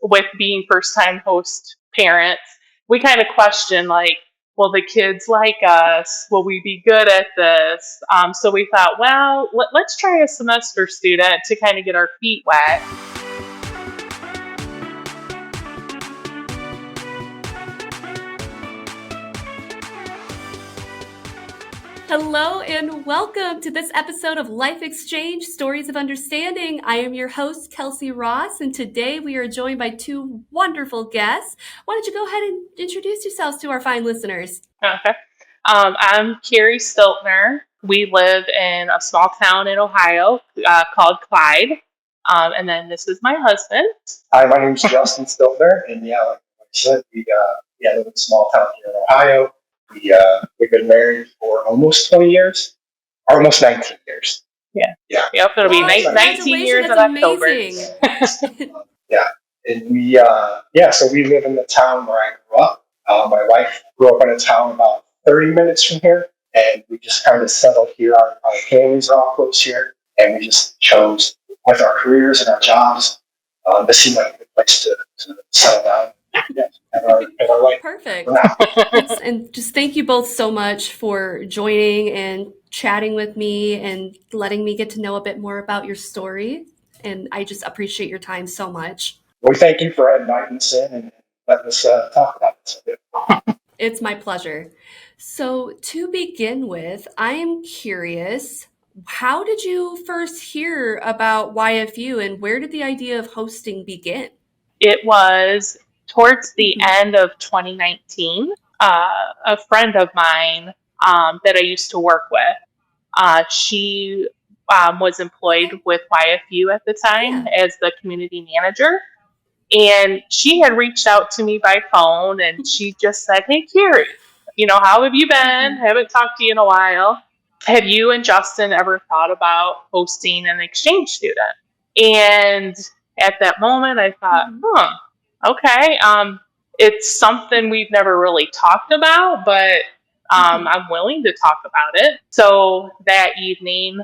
with being first-time host parents, we kind of question, like, will the kids like us? Will we be good at this? So we thought, well, let's try a semester student to kind of get our feet wet. Hello and welcome to this episode of Life Exchange Stories of Understanding. I am your host, Kelsey Ross, and today we are joined by two wonderful guests. Why don't you go ahead and introduce yourselves to our fine listeners? Okay. I'm Carrie Stiltner. We live in a small town in Ohio called Clyde. And then this is my husband. Hi, my name is Justin Stiltner, and like I said, we live in a small town here in Ohio. We've been married for almost 20 years, almost 19 years. Yeah. Yep, it'll be 19 years in October. Yeah, and so we live in the town where I grew up. My wife grew up in a town about 30 minutes from here, and we just kind of settled here. Our families are all close here, and we just chose, with our careers and our jobs, this seemed like a good place to settle down. Have our life. Perfect. And just thank you both so much for joining and chatting with me and letting me get to know a bit more about your story. And I just appreciate your time so much. Well, thank you for inviting us in and letting us talk about this. It's my pleasure. So to begin with, I am curious, how did you first hear about YFU and where did the idea of hosting begin? It was towards the end of 2019. A friend of mine that I used to work with, she was employed with YFU at the time as the community manager. And she had reached out to me by phone and she just said, "Hey, Carrie, how have you been? Haven't talked to you in a while. Have you and Justin ever thought about hosting an exchange student?" And at that moment, I thought, okay. It's something we've never really talked about, but I'm willing to talk about it. So that evening,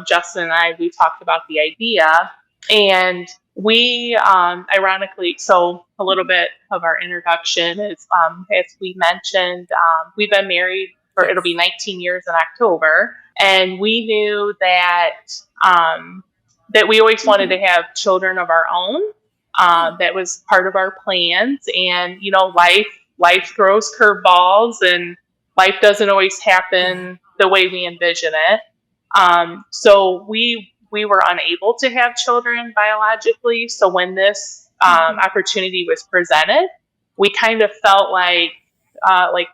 Justin and we talked about the idea, and we, ironically, so a little bit of our introduction is, as we mentioned, we've been married for, it'll be 19 years in October, and we knew that that we always wanted to have children of our own. That was part of our plans, and life throws curveballs, and life doesn't always happen the way we envision it. So we were unable to have children biologically. So when this opportunity was presented, we kind of felt like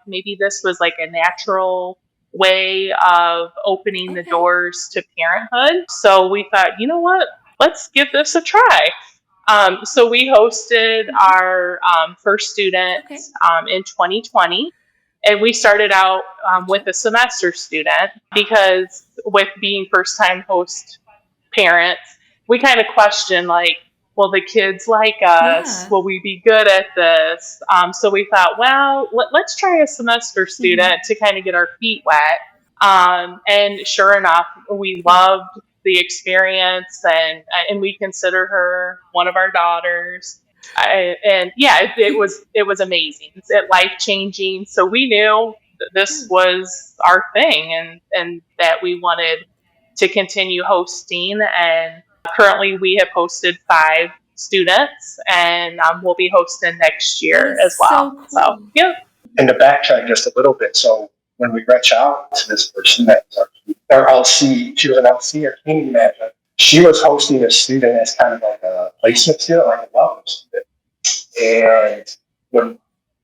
maybe this was like a natural way of opening the doors to parenthood. So we thought, you know what, let's give this a try. So we hosted our first student in 2020, and we started out with a semester student because with being first-time host parents, we kind of question, like, will the kids like us? Will we be good at this? So we thought, well, let's try a semester student to kind of get our feet wet. And sure enough, we loved the experience, and we consider her one of our daughters. It was amazing. It's life-changing. So we knew that this was our thing, and that we wanted to continue hosting. And currently we have hosted 5 students, and we'll be hosting next year as well. So cool. So, yeah. And to backtrack just a little bit, so when we reach out to this person that was our LC, she was an LC or community manager. She was hosting a student as kind of like a placement student, like a welcome student. And when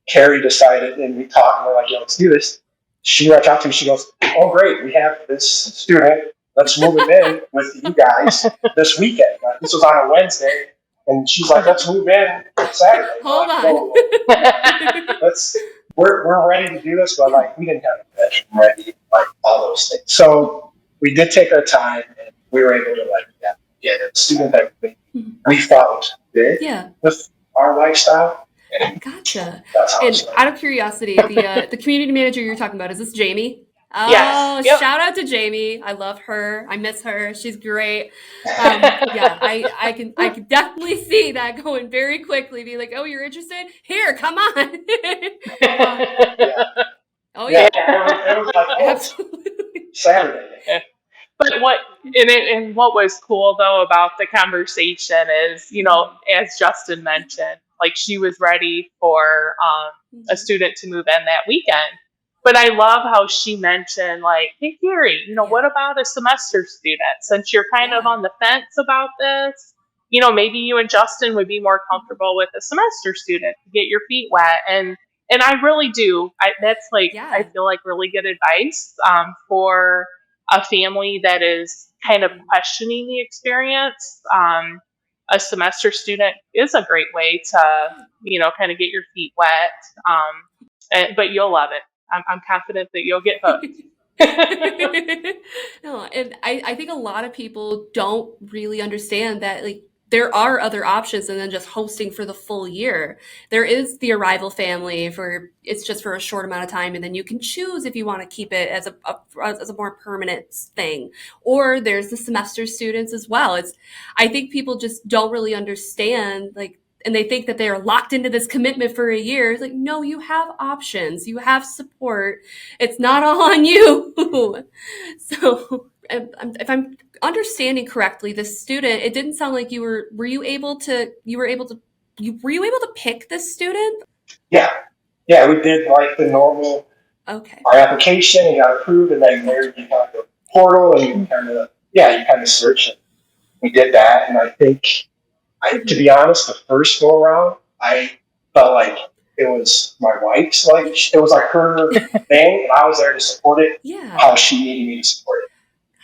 Carrie decided, and we talked, and we're like, let's do this. She reached out to me. She goes, "Oh, great, we have this student. Let's move him in with you guys this weekend." This was on a Wednesday, and she's like, "Let's move in Saturday." Hold like, on. We're ready to do this, but like we didn't have a bedroom ready, like all those things. So we did take our time, and we were able to get a student that we felt fit with our lifestyle. Gotcha. And out of curiosity, the community manager you're talking about, is this Jamie? Yes. Oh, Yep. shout out to Jamie. I love her. I miss her. She's great. Yeah, I can definitely see that going very quickly. Be like, oh, you're interested? Here, come on. uh, Yeah. oh Yeah. yeah, It was like, oh, it's absolutely. Saturday. But what was cool though about the conversation is, as Justin mentioned, like she was ready for a Mhm. student to move in that weekend. But I love how she mentioned, like, hey Carrie, Yeah, what about a semester student? Since you're kind of yeah, on the fence about this, maybe you and Justin would be more comfortable with a semester student to get your feet wet. And I really do. That's like I yeah. feel like really good advice for a family that is kind of Mhm. questioning the experience. A semester student is a great way to, kind of get your feet wet. But you'll love it. I'm confident that you'll get hooked. No, and I think a lot of people don't really understand that like there are other options than just hosting for the full year. There is the arrival family for it's just for a short amount of time, and then you can choose if you want to keep it as a more permanent thing. Or there's the semester students as well. It's I think people just don't really understand like and they think that they are locked into this commitment for a year. It's like, no, you have options, you have support. It's not all on you. So, if I'm understanding correctly, this student, it didn't sound like were you able to, were you able to pick this student? Yeah. Yeah. We did like the normal, Okay. our application and got approved, and then there Gotcha. you have the portal and you kind of search it. We did that, and I think, to Hmm. be honest, the first go around, I felt like it was my wife's, like it was like her thing, and I was there to support it Yeah. how she needed me to support it,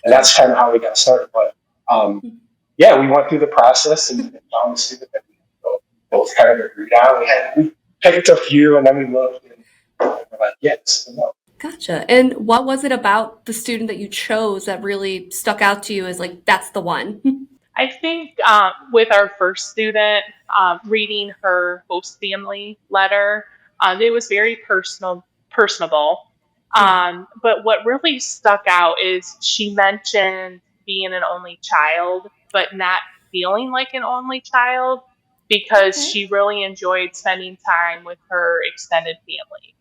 and Gotcha. that's kind of how we got started. But yeah, we went through the process and found the student that we both kind of agreed on. We picked a few, and then we looked, and we're like, yes, no. Gotcha. And what was it about the student that you chose that really stuck out to you as like, that's the one? I think with our first student, reading her host family letter, it was very personable. Yeah. But what really stuck out is she mentioned being an only child, but not feeling like an only child because Okay. she really enjoyed spending time with her extended family,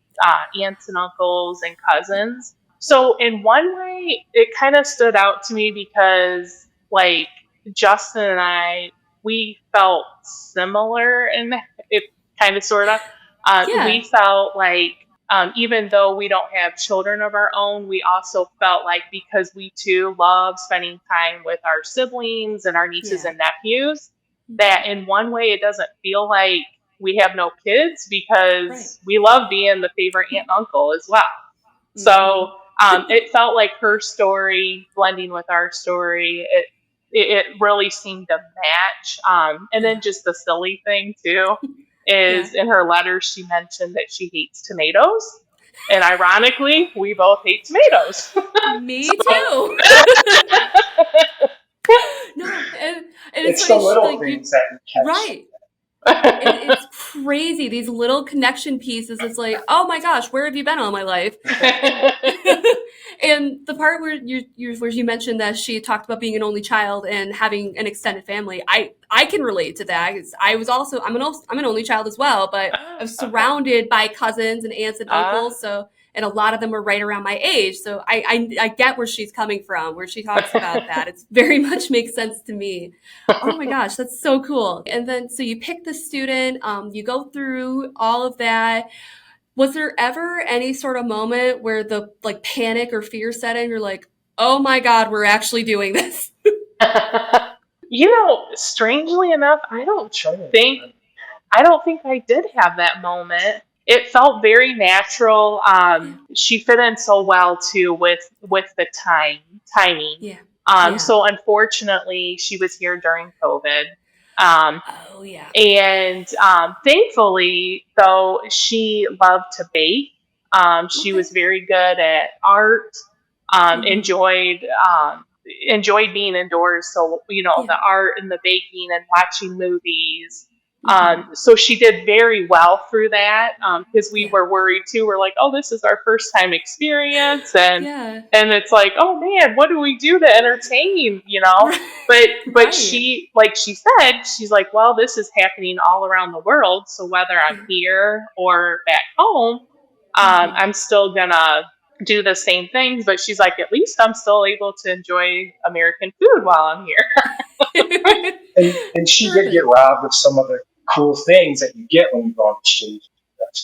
aunts and uncles and Yeah. cousins. So, in one way, it kind of stood out to me because, like, Justin and I, we felt similar in it, kind of, sort of. We Yeah. felt like, even though we don't have children of our own, we also felt like because we too love spending time with our siblings and our nieces Yeah. and nephews, Hmm. that in one way it doesn't feel like we have no kids Right. because we love being the favorite aunt and uncle as well. Hmm. So it felt like her story blending with our story. It really seemed to match. And then Yeah. just the silly thing too Yeah. is in her letter she mentioned that she hates tomatoes, and ironically, we both hate tomatoes. Me too. No, and it's It's the funny. little Like you, things that you catch. right? It's crazy. These little connection pieces. It's like, oh my gosh, where have you been all my life? And and the part where where you mentioned that she talked about being an only child and having an extended family, I can relate to that. 'Cause I was also I'm an only child as well, but I was Okay. surrounded by cousins and aunts and Uh, uncles. So and a lot of them were right around my age. So I get where she's coming from, where she talks about that. It's very much makes sense to me. Oh my gosh, that's so cool. And then, so you pick the student, you go through all of that. Was there ever any sort of moment where the like panic or fear set in? You're like, oh my God, we're actually doing this. strangely enough, Sure. I don't think I did have that moment. It felt very natural. Yeah. She fit in so well too with the timing. Yeah. Yeah. So unfortunately, she was here during COVID. Um, Oh, yeah. and thankfully, though, she loved to bake. She Okay. was very good at art. Um, Hmm. enjoyed um, enjoyed being indoors. So Yeah. the art and the baking and watching movies. So she did very well through that because we Yeah. were worried too. We're like, oh, this is our first time experience, Yeah. and it's like, oh man, what do we do to entertain? But Right. she, like she said, she's like, well, this is happening all around the world. So whether I'm here or back home, I'm still gonna do the same things. But she's like, at least I'm still able to enjoy American food while I'm here. And she did get robbed of some of the cool things that you get when you go on exchange,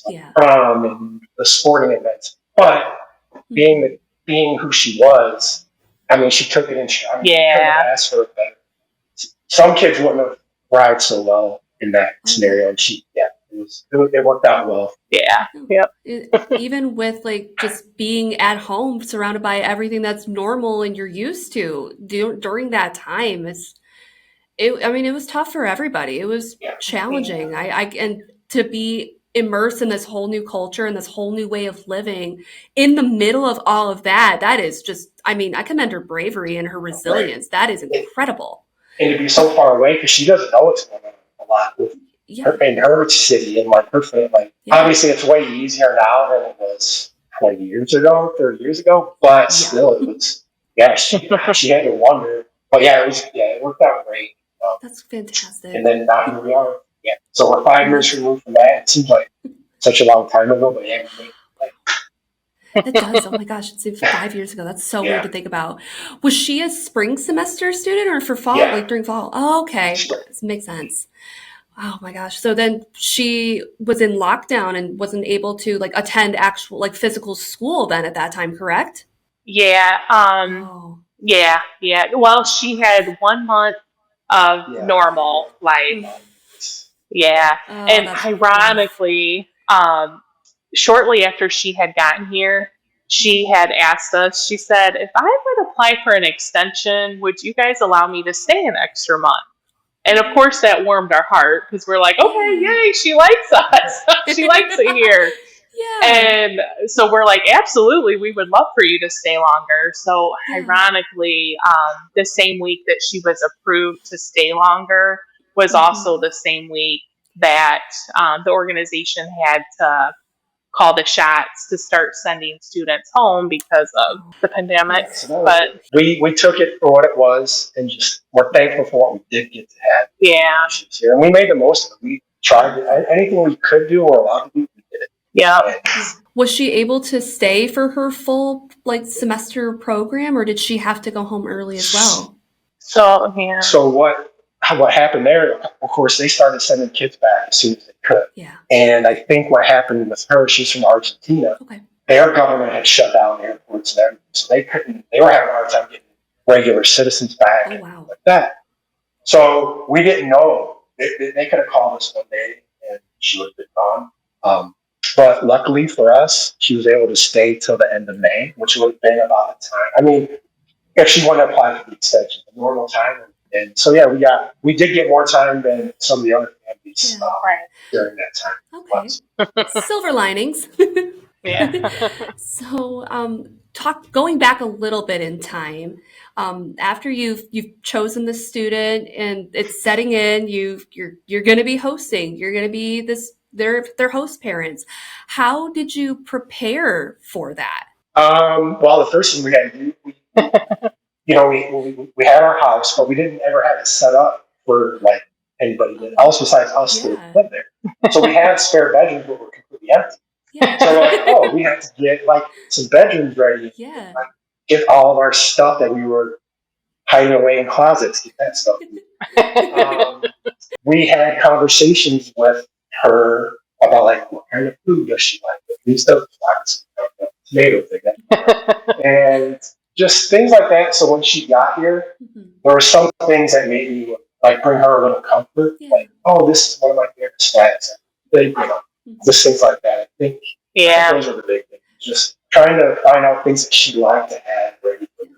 like Yeah. prom and the sporting events. But being who she was, I mean, she took it in stride. You couldn't have asked for it better. Some kids wouldn't have thrived so well in that scenario, and it worked out well. Yeah. Yep. Even with like just being at home, surrounded by everything that's normal and you're used to during that time, it was tough for everybody. It was challenging. And to be immersed in this whole new culture and this whole new way of living in the middle of all of that is just, I mean, I commend her bravery and her resilience. That is incredible. And to be so far away, because she doesn't know what's going on a lot with her in her city and like her family. Like, obviously, it's way easier now than it was 20 years ago, 30 years ago. But still, it was, she had to wonder. But it worked out great. That's fantastic. And then now here we are. Yeah. So we're 5 years removed from that. It seems like such a long time ago, but it does. Oh my gosh, it seems 5 years ago. That's so weird to think about. Was she a spring semester student or for fall, like during fall? Oh, okay. This makes sense. Oh my gosh. So then she was in lockdown and wasn't able to like attend actual like physical school then at that time, correct? Yeah. Yeah. Well, she had 1 month of normal life. Yeah. And ironically, shortly after she had gotten here, she had asked us, she said, if I would apply for an extension, would you guys allow me to stay an extra month? And of course that warmed our heart because we're like, okay, yay, she likes us. She likes it here. And so we're like, absolutely, we would love for you to stay longer. So ironically, the same week that she was approved to stay longer was also the same week that the organization had to call the shots to start sending students home because of the pandemic. But we took it for what it was and just we're thankful for what we did get to have. Yeah. Here. And we made the most of it. We tried anything we could do or allowed to do, we did it. Yeah. Was she able to stay for her full like semester program or did she have to go home early as well? So what happened there, of course, they started sending kids back as soon as they could. Yeah. And I think what happened with her, she's from Argentina. Okay. Their government had shut down airports and everything. So they were having a hard time getting regular citizens back and like that. So we didn't know. They could have called us one day and she would have been gone. But luckily for us, she was able to stay till the end of May, which would have been about the time. I mean, if she wanted to apply for the extension, the normal time. And so, we did get more time than some of the other families during that time. Okay. Silver linings. So, going back a little bit in time, after you've chosen the student and it's setting in, you're going to be hosting. You're going to be their host parents. How did you prepare for that? Well, the first thing we had to do, we had our house, but we didn't ever have it set up for like anybody else besides us to live there. So we had spare bedrooms, but were completely empty. So we're like, we have to get like some bedrooms ready. Yeah. Like, get all of our stuff that we were hiding away in closets, get that stuff. We had conversations with her about like what kind of food does she like? We still tomato thing, and just things like that. So when she got here, there were some things that made me like bring her a little comfort. Like, oh, this is one of my favorite snacks. Just things like that. I think those are the big things. Just trying to find out things that she liked to have ready for her.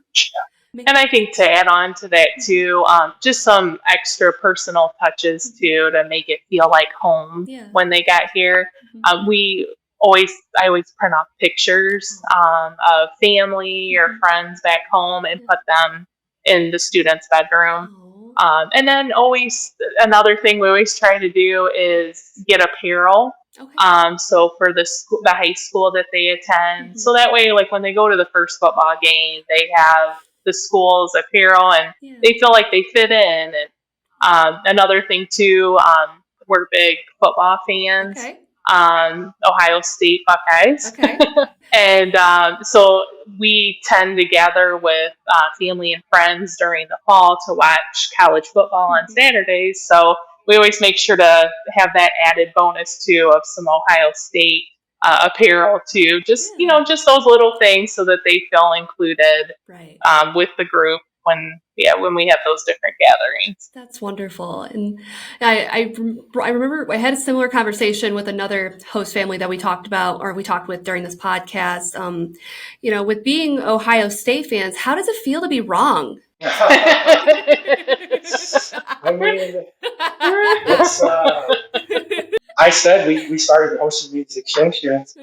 And I think to add on to that too, just some extra personal touches too to make it feel like home when they got here. I always print off pictures of family or friends back home and put them in the student's bedroom. And then always another thing we always try to do is get apparel. Okay. So for the high school that they attend, so that way, like when they go to the first football game, they have the school's apparel and they feel like they fit in. And another thing too, we're big football fans. Okay. Ohio State Buckeyes. Okay. And so we tend to gather with family and friends during the fall to watch college football on Saturdays. So we always make sure to have that added bonus too of some Ohio State apparel too. Just just those little things so that they feel included with the group when we have those different gatherings. That's wonderful. And I remember I had a similar conversation with another host family that we talked with during this podcast. With being Ohio State fans, how does it feel to be wrong? I mean, I said we started hosting these exchange students,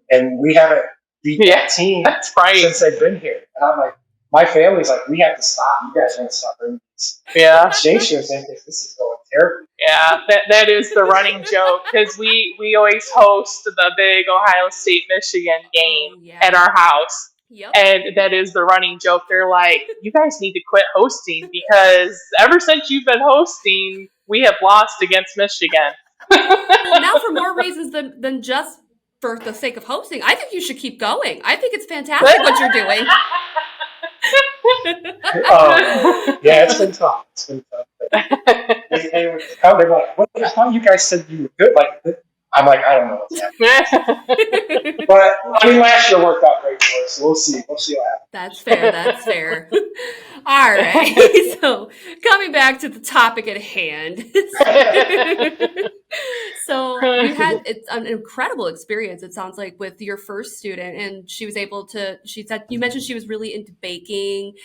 and we haven't beat that team since they've been here. And I'm like, my family's like, we have to stop. You guys want to stop bringing these exchange students in because this is going terribly. Yeah, that is the running joke because we always host the big Ohio State Michigan game at our house. Yep. And that is the running joke. They're like, you guys need to quit hosting because ever since you've been hosting, we have lost against Michigan. Well, now for more reasons than just for the sake of hosting, I think you should keep going. I think it's fantastic what you're doing. Yeah, it's been tough. They're like, what? I thought you guys said you were good. Like, I'm like, I don't know what's happening. But I mean, last year worked out great for us, so we'll see. We'll see what happens. That's fair. All right. So coming back to the topic at hand. So you had an incredible experience, it sounds like, with your first student, and she said, you mentioned she was really into baking.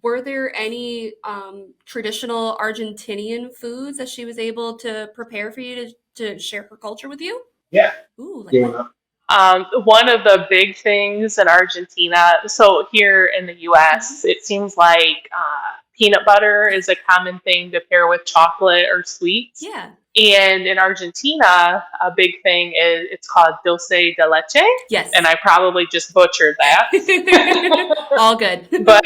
Were there any traditional Argentinian foods that she was able to prepare for you to share her culture with you? Yeah. Ooh, one of the big things in Argentina, so here in the U.S., it seems like peanut butter is a common thing to pair with chocolate or sweets. Yeah. And in Argentina, a big thing is it's called dulce de leche. Yes. And I probably just butchered that. All good. But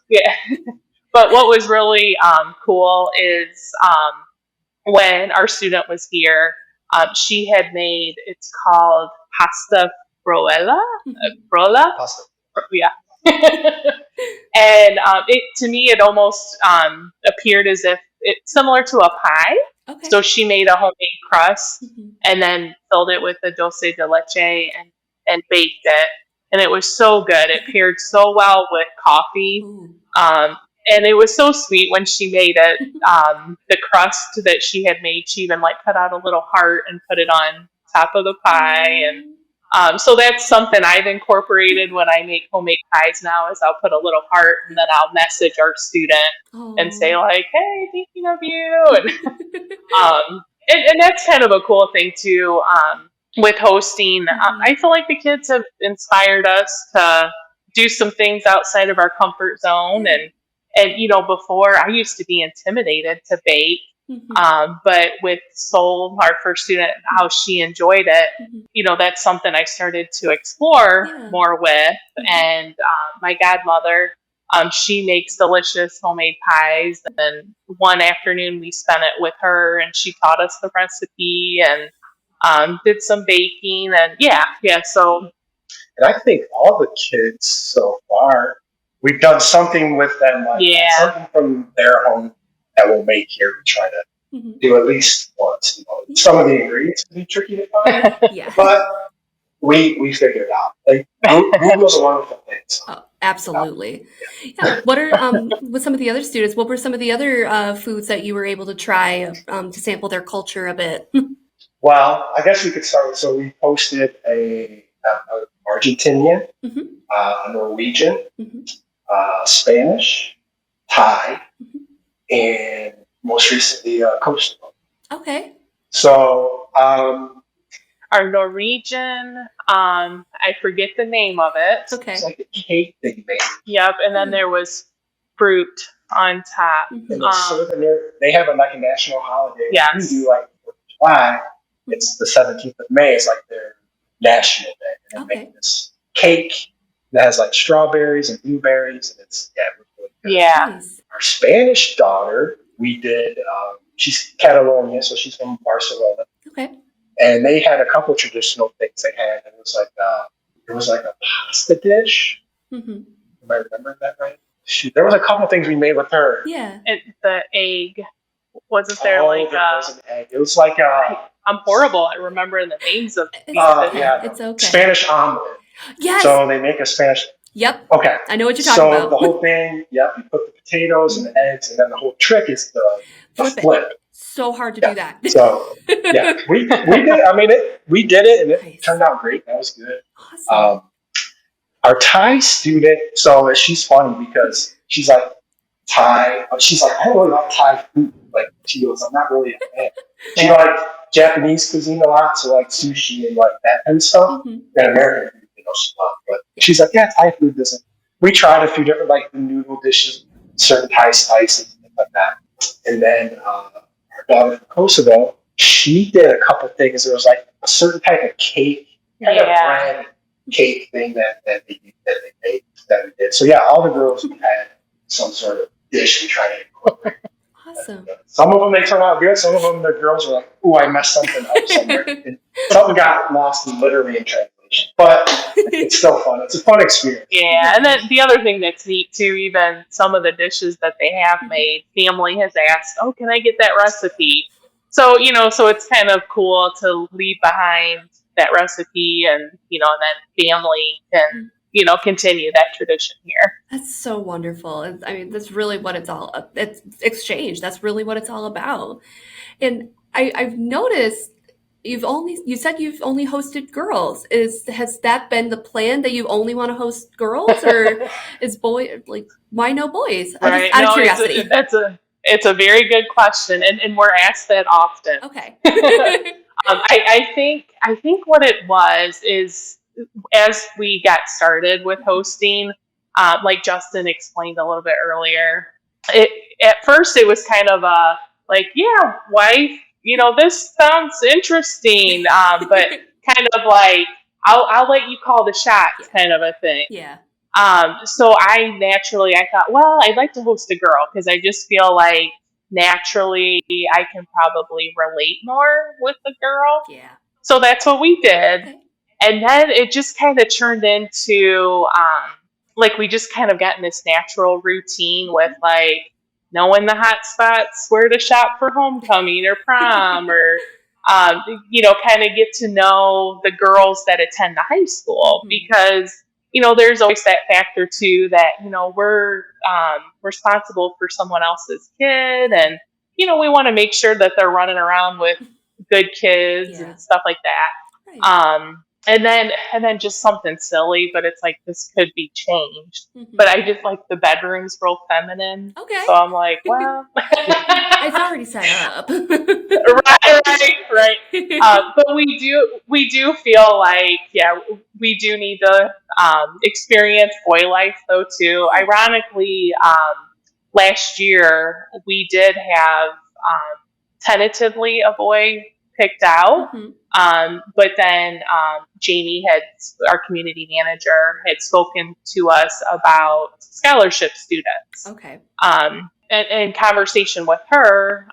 yeah. But what was really cool is when our student was here, she had made, it's called pasta broella. Brolla? Pasta. Yeah. And to me, it almost appeared as if it's similar to a pie. Okay. So she made a homemade crust and then filled it with the dulce de leche and baked it. And it was so good. It paired so well with coffee. And it was so sweet when she made it. The crust that she had made, she even cut out a little heart and put it on top of the pie. And so that's something I've incorporated when I make homemade pies now is I'll put a little heart and then I'll message our student and say hey, thinking of you. And that's kind of a cool thing too. With hosting, I feel like the kids have inspired us to do some things outside of our comfort zone. And before I used to be intimidated to bake. But with Sol, our first student, how she enjoyed it, that's something I started to explore more with. And my godmother, she makes delicious homemade pies. And then one afternoon we spent it with her and she taught us the recipe and did some baking. And so. And I think all the kids so far, we've done something with them, something from their home that we'll make here to try to do at least once. Some of the ingredients can be tricky to find, but we figured it out. Google's a wonderful thing. So. Oh, absolutely. Yeah. What are with some of the other students? What were some of the other foods that you were able to try to sample their culture a bit? Well, I guess we could start with. So we posted a Argentinian, a Norwegian. Spanish, Thai, and most recently coastal. Okay. So our Norwegian, I forget the name of it. Okay. It's like a cake that you made. Yep, and then there was fruit on top. And they're serving they have like a national holiday. Yes. We do like 4th of July. It's the 17th of May. It's like their national day. And they make this cake that has like strawberries and blueberries, and it's really good. Yeah. Nice. Our Spanish daughter, we did. She's Catalonia, so she's from Barcelona. Okay. And they had a couple traditional things they had. It was like a pasta dish. Mm-hmm. Am I remembering that right? Shoot, there was a couple things we made with her. Yeah. And the egg, wasn't there there was an egg. It was like I'm horrible at remembering the names of these It's okay. Spanish omelet. Yes. So they make a Spanish. Yep. Okay. I know what you're talking about. So the whole thing, you put the potatoes and the eggs, and then the whole trick is the flip. So hard to do that. So we did. I mean, we did it, and it turned out great. That was good. Awesome. Our Thai student, so she's funny because she's like Thai, but she's like, I don't really like Thai food. Like she goes, I'm not really a fan. She likes Japanese cuisine a lot, so like sushi and like that kind of stuff. And American food, she loves. But she's like, Thai food doesn't. We tried a few different like noodle dishes, certain Thai spices, things like that. And then our daughter from Kosovo, she did a couple things. There was like a certain type of cake, kind of bread cake thing that they made that we did. So all the girls had some sort of dish we tried to incorporate. Awesome. Some of them they turn out good. Some of them the girls are like, "Ooh, I messed something up somewhere." And something got lost literally in translation, but it's still fun. It's a fun experience. Yeah, and then the other thing that's neat too, even some of the dishes that they have made, family has asked, "Oh, can I get that recipe?" So so it's kind of cool to leave behind that recipe, and and then family can continue that tradition here. That's so wonderful. I mean, that's really what it's all. It's exchange. That's really what it's all about. And I've noticed you said you've only hosted girls. Has that been the plan, that you only want to host girls, or is why no boys? Right. Just out of curiosity. It's a very good question, and we're asked that often. Okay. I think what it was is, as we got started with hosting, like Justin explained a little bit earlier, at first it was kind of a like, wife, this sounds interesting, but kind of like, I'll let you call the shots kind of a thing. Yeah. So I thought, well, I'd like to host a girl because I just feel like naturally I can probably relate more with the girl. Yeah. So that's what we did. Okay. And then it just kind of turned into, we just kind of got in this natural routine with knowing the hot spots, where to shop for homecoming or prom, or, kind of get to know the girls that attend the high school, because, there's always that factor too that, we're responsible for someone else's kid, and, we want to make sure that they're running around with good kids and stuff like that. Right. And then just something silly, but it's like, this could be changed. But I just like the bedroom's real feminine. Okay. So I'm like, well, it's already set up. right. But we do feel like, we do need to experience boy life though too. Ironically, last year we did have tentatively a boy picked out. But then Jamie our community manager, had spoken to us about scholarship students. Okay. And conversation with her,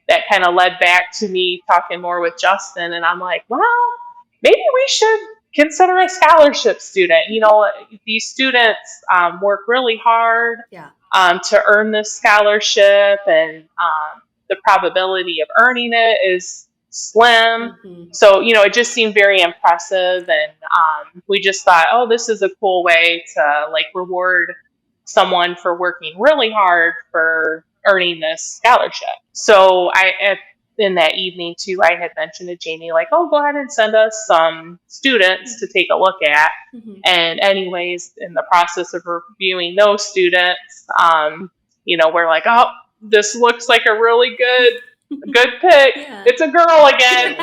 that kind of led back to me talking more with Justin, and I'm like, well, maybe we should consider a scholarship student. These students work really hard to earn this scholarship, and the probability of earning it is slim. So, it just seemed very impressive, and we just thought, oh, this is a cool way to reward someone for working really hard for earning this scholarship. So in that evening too, I had mentioned to Jamie, oh, go ahead and send us some students to take a look at. And anyways, in the process of reviewing those students, we're like, oh, this looks like a really good Good pick. Yeah. It's a girl again.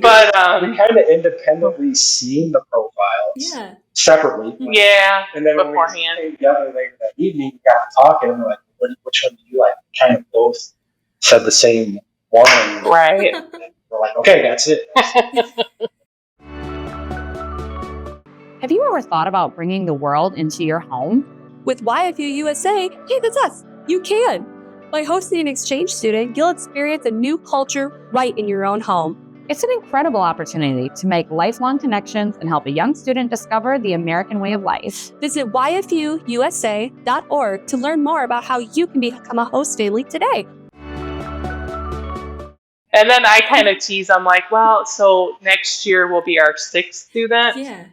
But we kind of independently seen the profiles Yeah. separately. yeah, And then when we beforehand. came together later that evening, we got to talking, and we're like, which one do you like? Kind of both said the same one. Right. And we're like, okay, that's it. Have you ever thought about bringing the world into your home? With YFU USA, hey, that's us. You can. By hosting an exchange student, you'll experience a new culture right in your own home. It's an incredible opportunity to make lifelong connections and help a young student discover the American way of life. Visit yfuusa.org to learn more about how you can become a host family today. And then I kind of tease. I'm like, well, so next year will be our 6th student. Yeah.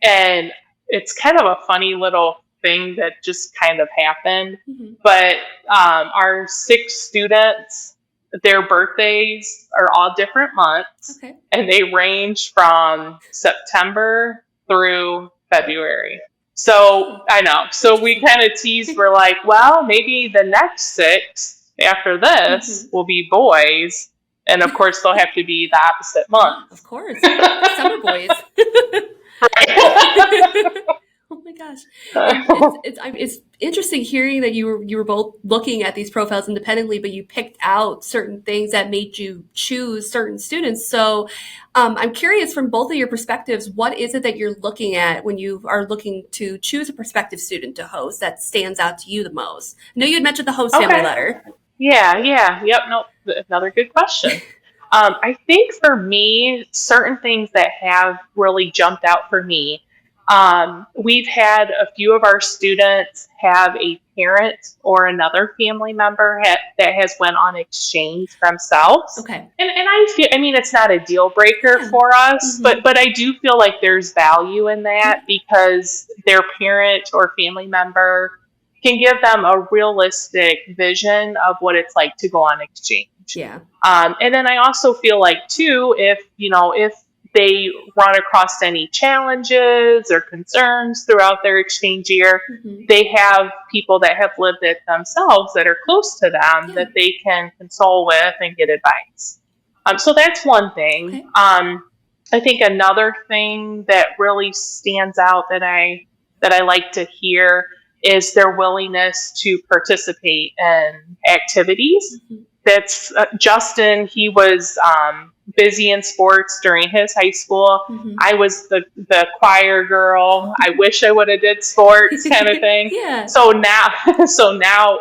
And it's kind of a funny little thing that just kind of happened. Mhm. But our 6 students, their birthdays are all different months. Okay. And they range from September through February. So I know. So we kind of teased. We're like, well, maybe the next 6 after this will be boys. And of course, they'll have to be the opposite month. Of course. Summer boys. Oh my gosh. It's interesting hearing that you were both looking at these profiles independently, but you picked out certain things that made you choose certain students. So I'm curious, from both of your perspectives, what is it that you're looking at when you are looking to choose a prospective student to host that stands out to you the most? I know you had mentioned the host family letter. Yeah. Yep. No, another good question. I think for me, certain things that have really jumped out for me, we've had a few of our students have a parent or another family member that has went on exchange themselves. Okay. And I mean, it's not a deal breaker for us, but I do feel like there's value in that because their parent or family member can give them a realistic vision of what it's like to go on exchange. Yeah. And then I also feel like too, if they run across any challenges or concerns throughout their exchange year, they have people that have lived it themselves that are close to them that they can console with and get advice. So that's one thing. Okay. I think another thing that really stands out that I like to hear is their willingness to participate in activities. That's Justin. He was busy in sports during his high school. I was the choir girl. I wish I would have did sports kind of thing. Yeah. So now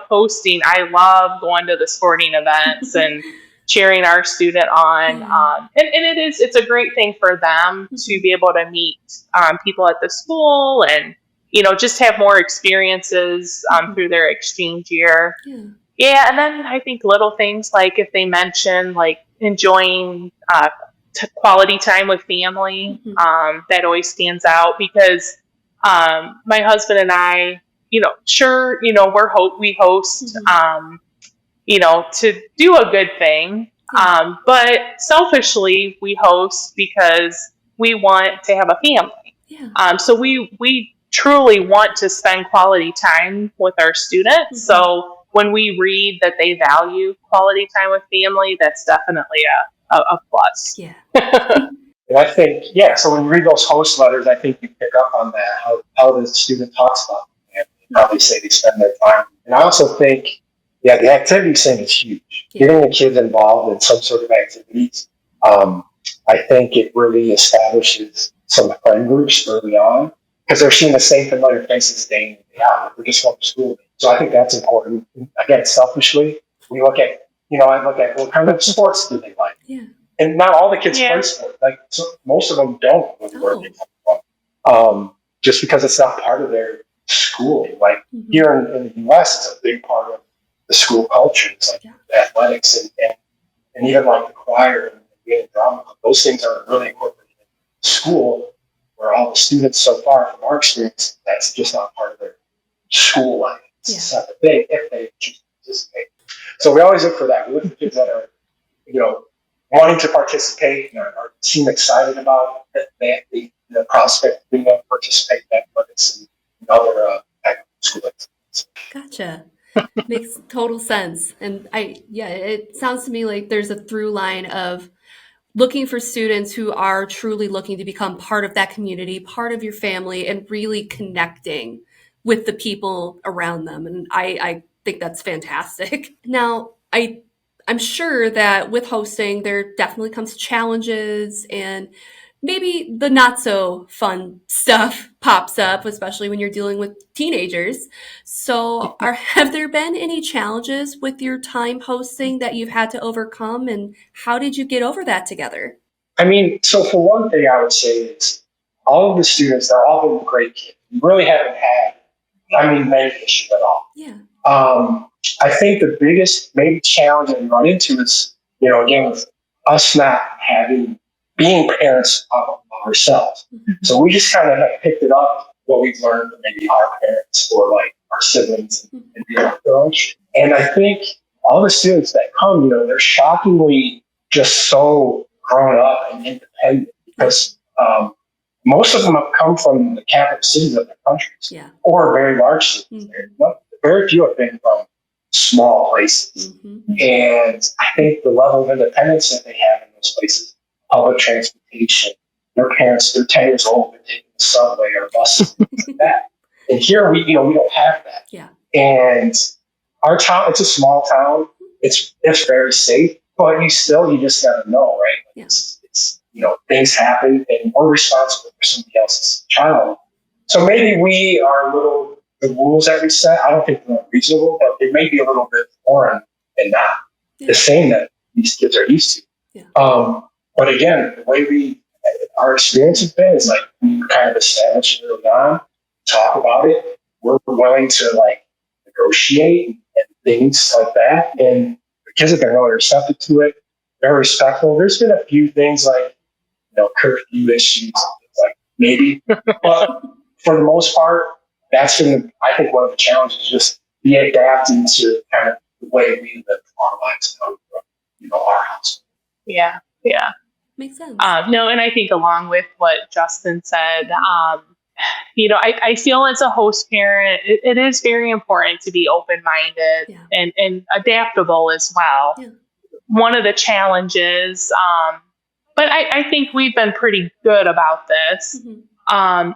hosting, I love going to the sporting events and cheering our student on. And it's a great thing for them to be able to meet people at the school and just have more experiences through their exchange year. Yeah, and then I think little things like if they mention like enjoying quality time with family, that always stands out because my husband and I, we host, to do a good thing, but selfishly we host because we want to have a family. So we truly want to spend quality time with our students. So when we read that they value quality time with family, that's definitely a plus. Yeah. And I think, so when you read those host letters, I think you pick up on that, how the student talks about it, and how they say they spend their time. And I also think, the activities thing is huge. Getting the kids involved in some sort of activities, I think it really establishes some friend groups early on, because they're seeing the same familiar faces day in and day out. We're just going to school. So I think that's important. Again, selfishly, we look at, I look at what kind of sports do they like? Yeah. And not all the kids play sport. Like most of them don't where they come from. Just because it's not part of their schooling. Like here in the U.S., it's a big part of the school culture. It's like athletics and even like the choir and the drama. Those things are really incorporated in school, where all the students so far, from our experience, that's just not part of their school life. It's a separate thing if they choose to participate. So we always look for that. We look at kids that are, wanting to participate and are seem excited about the prospect of being able to participate in athletics and other school activities. Gotcha. Makes total sense. And it sounds to me like there's a through line of looking for students who are truly looking to become part of that community, part of your family, and really connecting with the people around them. And I think that's fantastic. Now, I'm sure that with hosting, there definitely comes challenges and maybe the not so fun stuff pops up, especially when you're dealing with teenagers. So have there been any challenges with your time hosting that you've had to overcome, and how did you get over that together? I mean, so for one thing, I would say is all of the students, they're all been great kids. We really haven't had, many issues at all. Yeah. I think the biggest maybe challenge that we run into is, again, with us not being parents of ourselves. Mm-hmm. So we just kind of have picked it up, what we've learned from maybe our parents or like our siblings and And I think all the students that come, they're shockingly just so grown up and independent because most of them have come from the capital cities of their countries or very large cities. Mm-hmm. Very few have been from small places. Mm-hmm. And I think the level of independence that they have in those places, public transportation, their parents, they're 10 years old, they're taking the subway or buses, things like that. And here we don't have that. Yeah. And our town, it's a small town. It's very safe, but you just gotta know, right? Yeah. It's things happen and we're responsible for somebody else's child. So maybe the rules that we set, I don't think they're unreasonable, but they may be a little bit foreign and not the same that these kids are used to. Yeah. But again, the way our experience has been is like we kind of establish it early on, talk about it. We're willing to negotiate and things like that. And the kids have been really receptive to it, very respectful. There's been a few things like, curfew issues, like maybe, but for the most part, that's been, I think, one of the challenges, just be adapting to kind of the way we live our lives from, our house. Yeah. Makes sense. No, and I think along with what Justin said, I feel as a host parent, it is very important to be open-minded and adaptable as well. Yeah. One of the challenges, but I think we've been pretty good about this,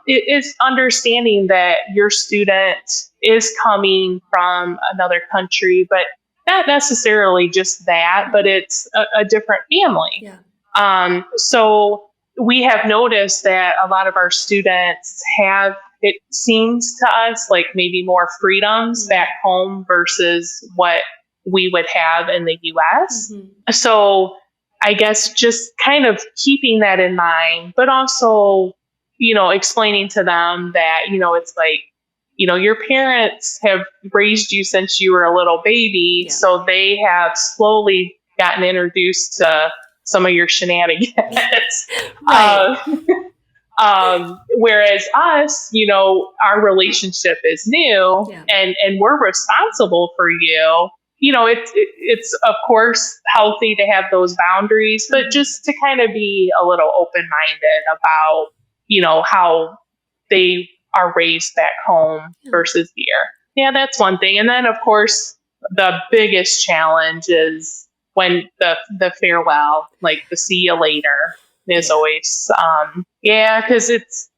it is understanding that your student is coming from another country, but not necessarily just that, but it's a different family. Yeah. So we have noticed that a lot of our students have, it seems to us, like maybe more freedoms back home versus what we would have in the US. Mm-hmm. So I guess just kind of keeping that in mind, but also, explaining to them that, it's like, your parents have raised you since you were a little baby. Yeah. So they have slowly gotten introduced to some of your shenanigans. Right. Whereas us, our relationship is new and we're responsible for you. It's of course healthy to have those boundaries, but just to kind of be a little open-minded about, how they are raised back home versus here. Yeah, that's one thing. And then of course, the biggest challenge is when the farewell, like the see you later is always, because it's,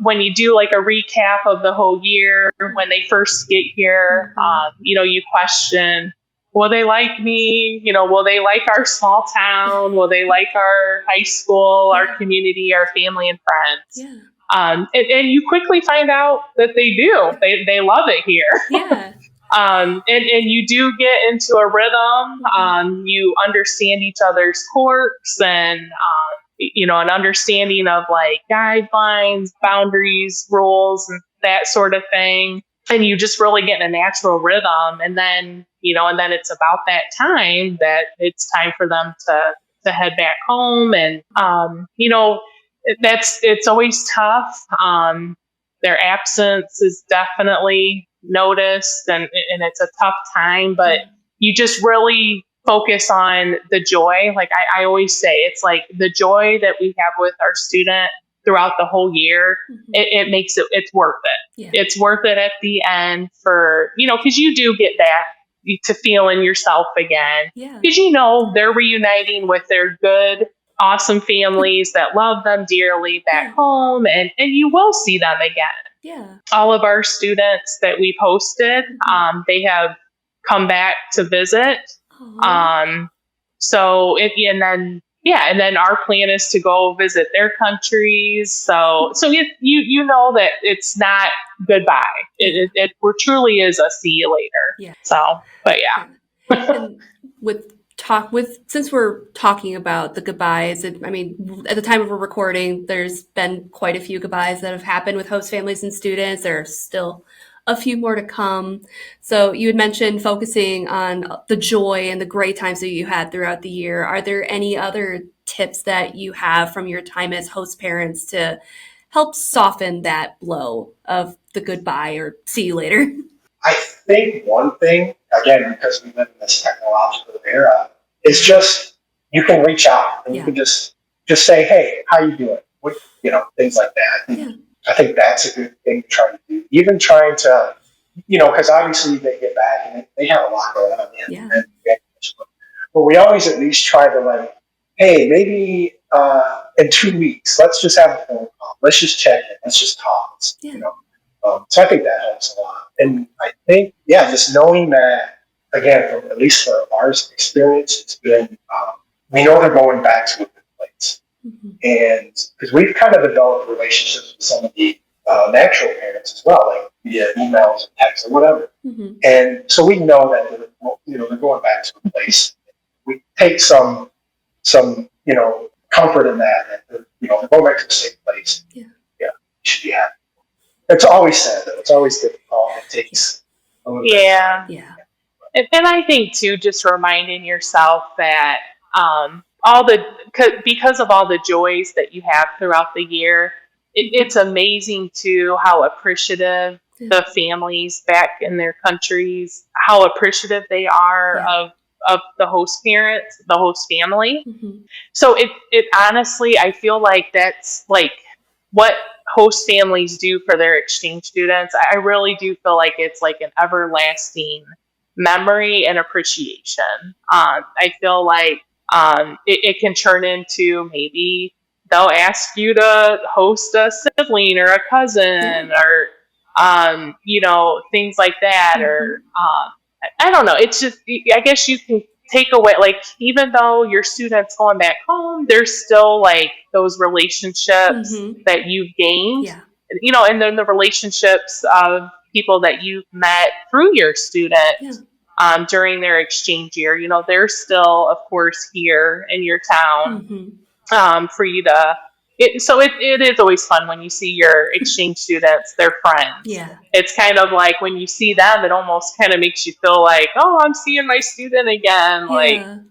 when you do like a recap of the whole year, when they first get here, you question, will they like me? Will they like our small town? Will they like our high school, our community, our family and friends? Yeah. And you quickly find out that they do. They love it here. Yeah. And you do get into a rhythm. You understand each other's quirks and, an understanding of like guidelines, boundaries, rules, and that sort of thing. And you just really get in a natural rhythm. And then, it's about that time that it's time for them to head back home. And, it's always tough. Their absence is definitely noticed and it's a tough time, but you just really focus on the joy. Like I always say, it's like the joy that we have with our student throughout the whole year, it makes it's worth it. Yeah. It's worth it at the end for, because you do get back to feeling yourself again. Yeah. Because, they're reuniting with their good, awesome families that love them dearly back home, and you will see them again. Yeah. All of our students that we've hosted, they have come back to visit. And then our plan is to go visit their countries. So you know that it's not goodbye. It truly is a see you later. Yeah. So, but yeah. And since we're talking about the goodbyes, at the time of our recording, there's been quite a few goodbyes that have happened with host families and students. There are still a few more to come. So you had mentioned focusing on the joy and the great times that you had throughout the year. Are there any other tips that you have from your time as host parents to help soften that blow of the goodbye or see you later? I think one thing, again, because we live in this technological era, is just you can reach out and you can just say, "Hey, how you doing?" Things like that. I think that's a good thing to try to do. Even trying to, because obviously they get back and they have a lot going on. But we always at least try to hey, maybe in 2 weeks, let's just have a phone call. Let's just check in. Let's just talk. So I think that helps a lot. And I think, just knowing that, again, at least for our experience, it's been, we know they're going back to a good place. And because we've kind of developed relationships with some of the natural parents as well, like via emails, or texts, or whatever. And so we know that they're going back to a place. We take some comfort in that they're going back to a safe place. You should be happy. It's always sad, though. It's always difficult. It takes a little bit. Yeah. And I think too, just reminding yourself that because of all the joys that you have throughout the year, it's amazing too how appreciative the families back in their countries, how appreciative they are of the host parents, the host family. So it honestly, I feel like that's what host families do for their exchange students. I really do feel like it's like an everlasting memory and appreciation. I feel like it can turn into maybe they'll ask you to host a sibling or a cousin or things like that, or I don't know. It's just, I guess you can take away, even though your student's going back home, there's still those relationships that you've gained, and then the relationships of people that you've met through your student during their exchange year. They're still, of course, here in your town for you to. So it is always fun when you see your exchange students, their friends. Yeah. It's kind of like when you see them, it almost kind of makes you feel like, oh, I'm seeing my student again.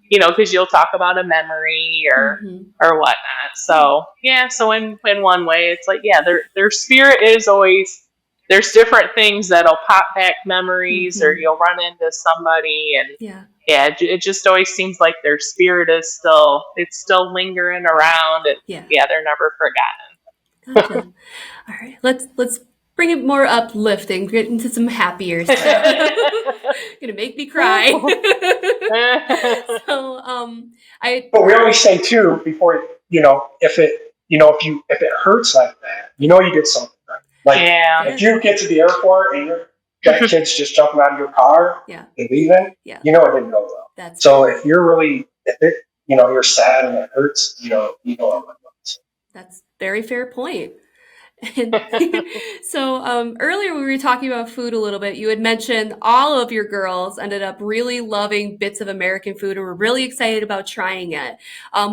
Because you'll talk about a memory or whatnot. So, so in one way, it's like, their spirit is always, there's different things that'll pop back memories or you'll run into somebody and it just always seems like their spirit is still lingering around. They're never forgotten. Gotcha. All right, let's bring it more uplifting. Get into some happier stuff. Gonna make me cry. But we always say too, before if it hurts like that, you did something right. If you get to the airport and that kid's just jumping out of your car and leaving, it didn't go well. If you're sad and it hurts, it was. That's very fair point. So earlier we were talking about food a little bit. You had mentioned all of your girls ended up really loving bits of American food and were really excited about trying it.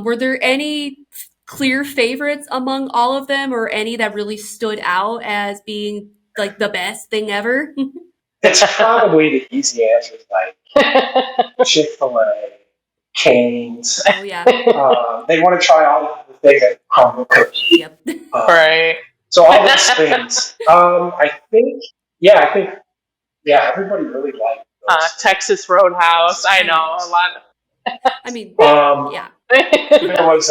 Were there any clear favorites among all of them, or any that really stood out as being the best thing ever? It's probably the easy answers, Chick-fil-A, Cane's. Oh yeah. They want to try all the things like crumble cookies. Yep. Right. So all those things. I think everybody really liked those. Texas Roadhouse. I know a lot. I mean, there was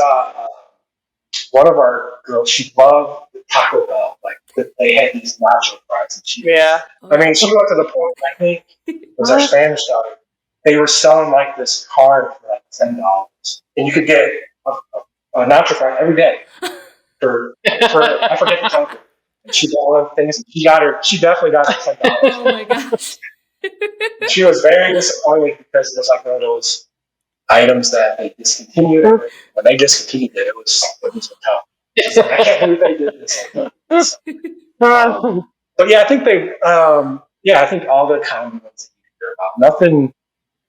one of our girls, she loved the Taco Bell. Like they had these nacho fries, and she, Yeah. I mean, she went to the point. I think it was our Spanish daughter. They were selling like this card for like $10, and you could get a nacho fry every day for I forget the total. And she got one of the things. And she definitely got her $10. Oh my gosh. She was very disappointed because it was like one of those items that they discontinued. When they discontinued it, it was tough. Like, I can't believe they did this. But yeah, I think I think all the common ones that you hear about, nothing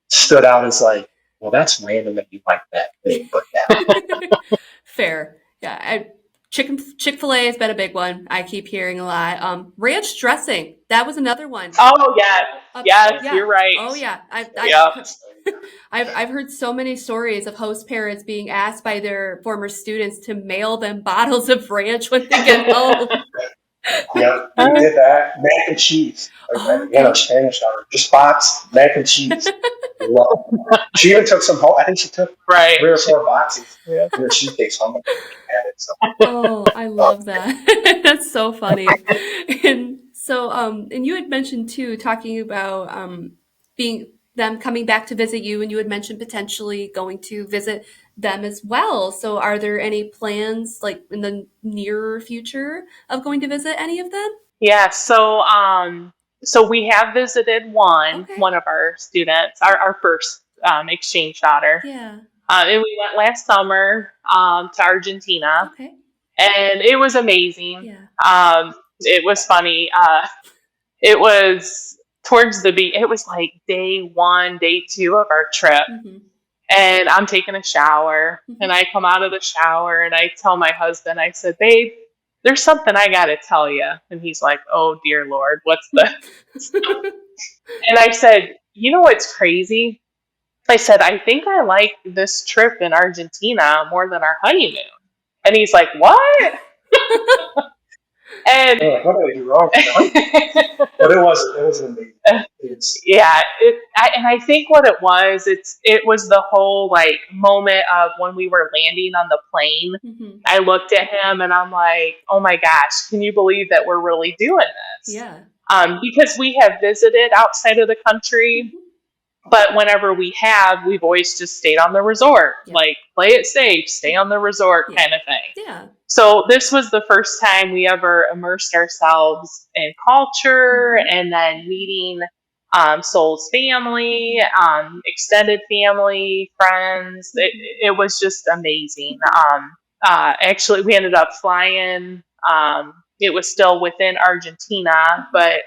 stood out as like, well, that's random that you like that thing, but yeah. Fair. Yeah. Chick-fil-A has been a big one. I keep hearing a lot. Ranch dressing. That was another one. Oh yes, yes, yeah. you're right. Oh yeah. Yep. I've heard so many stories of host parents being asked by their former students to mail them bottles of ranch when they get home. Yeah, we did that. Mac and cheese. Like, Spanish daughter, just box mac and cheese. She even took some home. I think she took 3 or 4 boxes. Yeah. Her suitcase home. Oh, I love that. That's so funny. And so, and you had mentioned too, talking about being them coming back to visit you, and you had mentioned potentially going to visit them as well. So, are there any plans, like in the near future, of going to visit any of them? Yeah. So we have visited one of our students, our first exchange daughter. Yeah. And we went last summer to Argentina. Okay. And it was amazing. Yeah. It was funny. It was towards it was like day 1, day 2 of our trip. Mm-hmm. And I'm taking a shower, and I come out of the shower and I tell my husband, I said, babe, there's something I got to tell you. And he's like, oh, dear Lord, what's this? And I said, you know what's crazy? I said, I think I like this trip in Argentina more than our honeymoon. And he's like, what? And what did I do wrong? But it was amazing. Yeah, and I think what it was the whole like moment of when we were landing on the plane. Mm-hmm. I looked at him and I'm like, oh my gosh, can you believe that we're really doing this? Yeah. Because we have visited outside of the country, but whenever we've always just stayed on the resort, like play it safe, stay on the resort kind of thing. Yeah. So this was the first time we ever immersed ourselves in culture, and then meeting Sol's family, extended family, friends. It was just amazing. Actually, we ended up flying. It was still within Argentina, but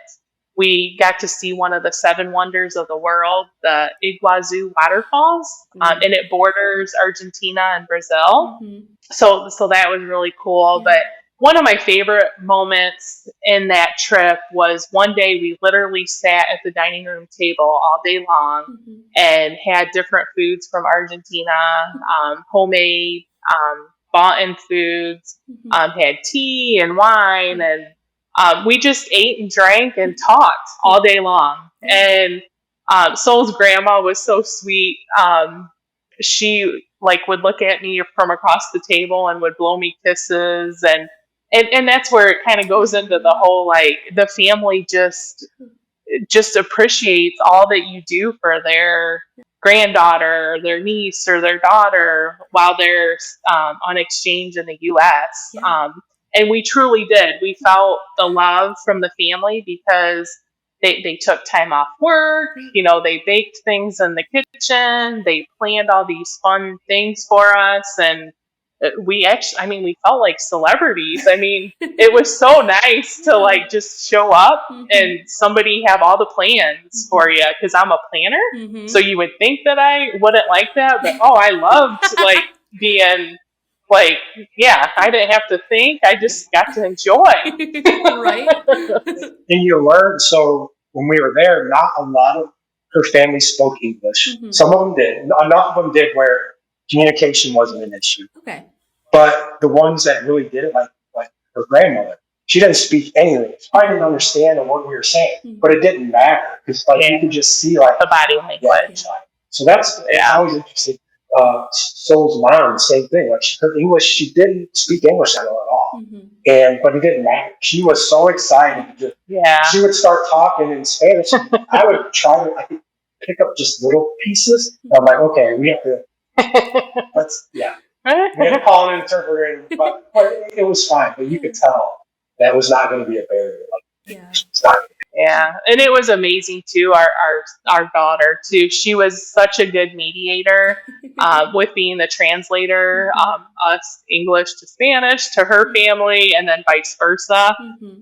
we got to see one of the 7 wonders of the world, the Iguazu waterfalls, and it borders Argentina and Brazil. Mm-hmm. So that was really cool. But one of my favorite moments in that trip was one day we literally sat at the dining room table all day long and had different foods from Argentina, homemade, bought-in foods, had tea and wine, and we just ate and drank and talked all day long. And Sol's grandma was so sweet. She would look at me from across the table and would blow me kisses, and that's where it kind of goes into the whole the family just appreciates all that you do for their granddaughter, their niece, or their daughter while they're on exchange in the U.S. And we truly did. We felt the love from the family because they took time off work. They baked things in the kitchen. They planned all these fun things for us. And we felt like celebrities. It was so nice to just show up and somebody have all the plans for you, because I'm a planner. So you would think that I wouldn't like that, but I loved being I didn't have to think. I just got to enjoy. Right. And you learn. So when we were there, not a lot of her family spoke English. Some of them did. Enough of them did where communication wasn't an issue. Okay. But the ones that really did it, like her grandmother, she didn't speak any English. I didn't understand what we were saying, but it didn't matter because you could just see the body language. So that's always interesting. Soul's mom, same thing. Like her English, she didn't speak English at all. But it didn't matter. She was so excited. She would start talking in Spanish. I would try to, I could pick up just little pieces. I'm like, okay, we have to call an interpreter. But it was fine. But you could tell that was not going to be a barrier. And it was amazing too. Our daughter too. She was such a good mediator with being the translator, us English to Spanish to her family, and then vice versa.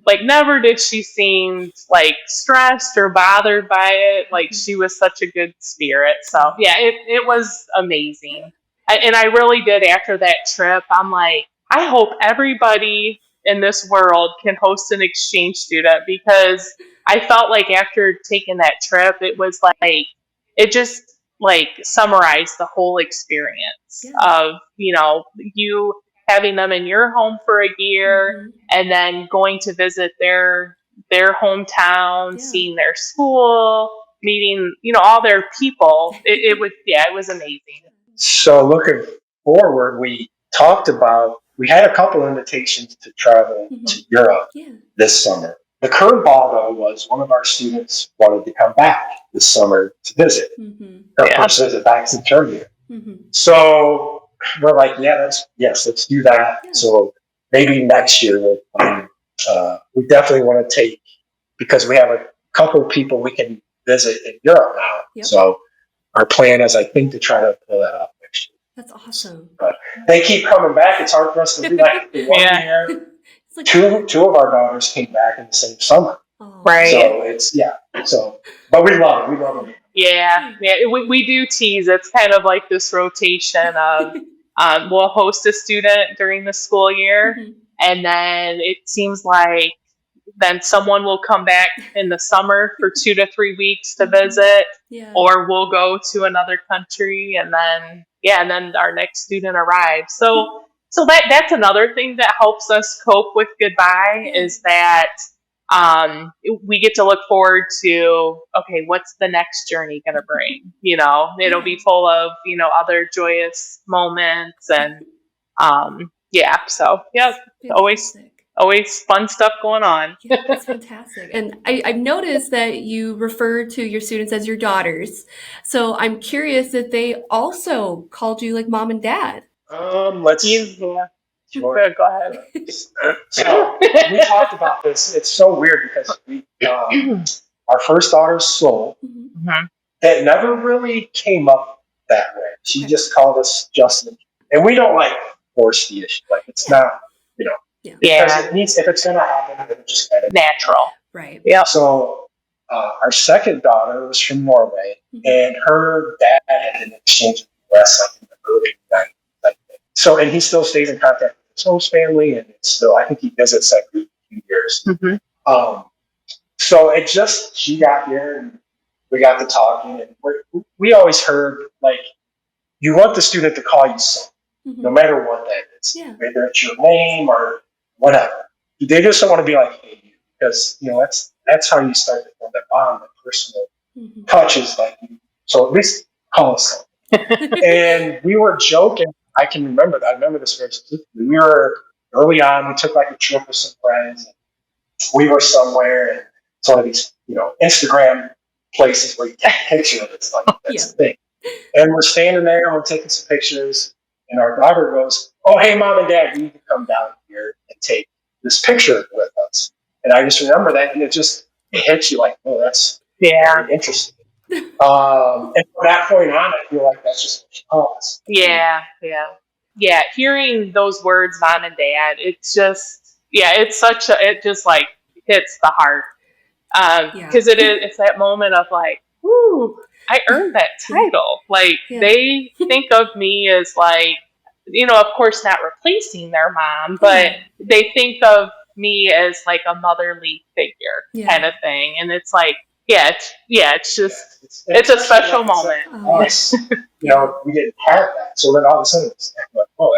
Like never did she seem like stressed or bothered by it. Like she was such a good spirit. So yeah, it was amazing. And I really did after that trip. I'm like, I hope everybody in this world can host an exchange student, because I felt like after taking that trip, it was like, it just like summarized the whole experience of, you having them in your home for a year and then going to visit their hometown, seeing their school, meeting, all their people. It was amazing. So looking forward, we had a couple invitations to travel to Europe this summer. The curveball, though, was one of our students wanted to come back this summer to visit. Her first visit back to Turkey. So we're like, let's do that. Yeah. So maybe next year we definitely want to take, because we have a couple people we can visit in Europe now. Yep. So our plan is, I think, to try to pull that off next year. That's awesome. But they keep coming back. It's hard for us to do like 1 year. Like, two of our daughters came back in the same summer. Right. So but we love it. We love it. Yeah. We do tease. It's kind of like this rotation of we'll host a student during the school year, and then it seems like then someone will come back in the summer for 2 to 3 weeks to visit, or we'll go to another country, and then our next student arrives. So that's another thing that helps us cope with goodbye is that we get to look forward to, okay, what's the next journey going to bring? It'll be full of, other joyous moments and always fun stuff going on. Yeah, that's fantastic. And I've noticed that you refer to your students as your daughters. So I'm curious if they also called you like mom and dad. Let's see. Go ahead. So we talked about this. It's so weird because our first daughter's Soul, that never really came up that way. She just called us Justin, and we don't like force the issue. Like it's not, because it needs, if it's gonna happen, it's just kind of natural, right? Yeah. So our second daughter was from Norway, and her dad had an exchange in the U.S. like in the early 90s. So, and he still stays in contact with his host family, and it's still, I think he visits every few years. So she got here, and we got to talking, and we always heard, like, you want the student to call you son, no matter what that is, whether it's your name or whatever. They just don't want to be like, hey, because, that's how you start to form that bond, that personal touches, like, so at least call us son. And we were joking. I can remember that. I remember this very specifically. We were early on. We took like a trip with some friends. And we were somewhere, and it's one of these, Instagram places where you take a picture of it. It's like that's the thing. And we're standing there, and we're taking some pictures. And our daughter goes, "Oh, hey, mom and dad, you need to come down here and take this picture with us." And I just remember that, and it hits you like, "Oh, that's very interesting." And from that point on, I feel like that's just what she calls. Yeah. Hearing those words, mom and dad, it's just, it just like hits the heart. Because it's that moment of like, whoo, I earned that title. Like they think of me as like, of course not replacing their mom, but they think of me as like a motherly figure kind of thing. And it's like, it's just, it's a special moment. We didn't have that. So then all of a sudden it's like, oh,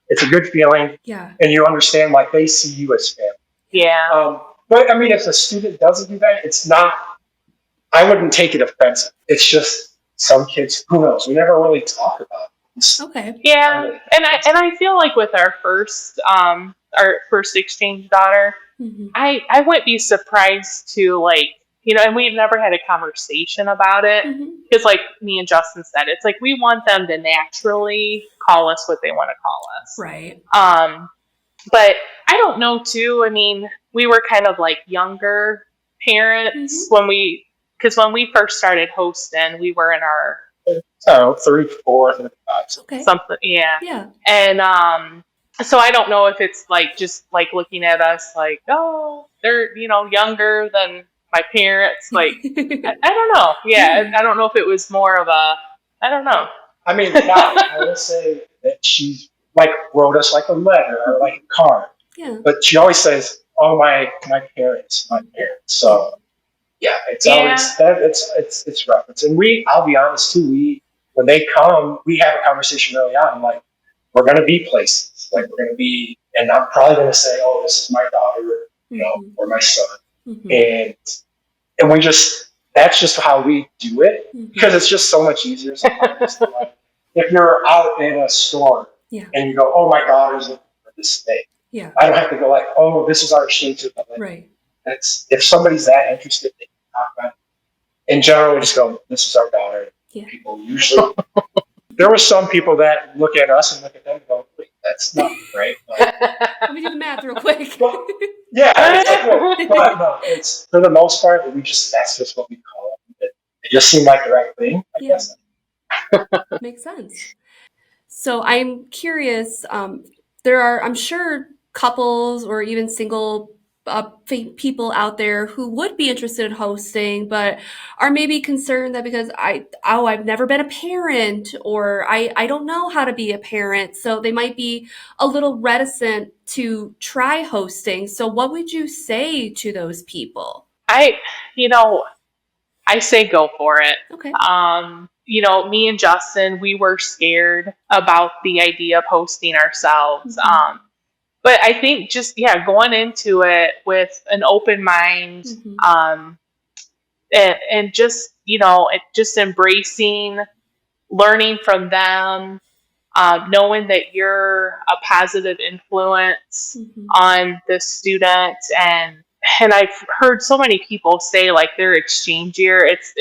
it's a good feeling. Yeah. And you understand, like, they see you as family. Yeah. But I mean, if a student doesn't do that, it's not, I wouldn't take it offensive. It's just, some kids, who knows? We never really talk about it. Okay. Yeah, and I feel like with our first exchange daughter, Mhm. I wouldn't be surprised to, like, and we've never had a conversation about it, Mhm. because like me and Justin said, it's like we want them to naturally call us what they want to call us. Right. But I don't know too. I mean, we were kind of like younger parents because when we first started hosting, we were in our Three, four, and five. Okay. something, yeah. Yeah. And so I don't know if it's like just like looking at us like, oh, they're younger than my parents. Like I don't know. Yeah, I don't know if it was more of a, I don't know. I mean, now, I would say that she like wrote us like a letter or like a card, Yeah. but she always says, "Oh, my parents, my parents." So yeah, it's always that it's reference. And I'll be honest too, when they come, we have a conversation early on. Like, we're going to be places, like we're going to be, and I'm probably going to say, "Oh, this is my daughter," or my son, and we that's just how we do it, because it's just so much easier sometimes. Like, if you're out in a store and you go, "Oh, my daughter's looking for this thing," I don't have to go like, "Oh, this is our exchange student." Right. If somebody's that interested, they can talk about it. In general, we just go, "This is our daughter." Yeah. People usually. There were some people that look at us and look at them and go, "Wait, that's not right." Let me do the math real quick. Yeah, but no, it's for the most part, that's just what we call it. It just seemed like the right thing, I guess. Makes sense. So I'm curious. There are, I'm sure, couples or even single people out there who would be interested in hosting, but are maybe concerned that because I've never been a parent, or I don't know how to be a parent, so they might be a little reticent to try hosting. So what would you say to those people? I say go for it. Okay. Me and Justin, we were scared about the idea of hosting ourselves. But I think just, going into it with an open mind, and just, just embracing, learning from them, knowing that you're a positive influence on the student. And I've heard so many people say like their exchange year, it's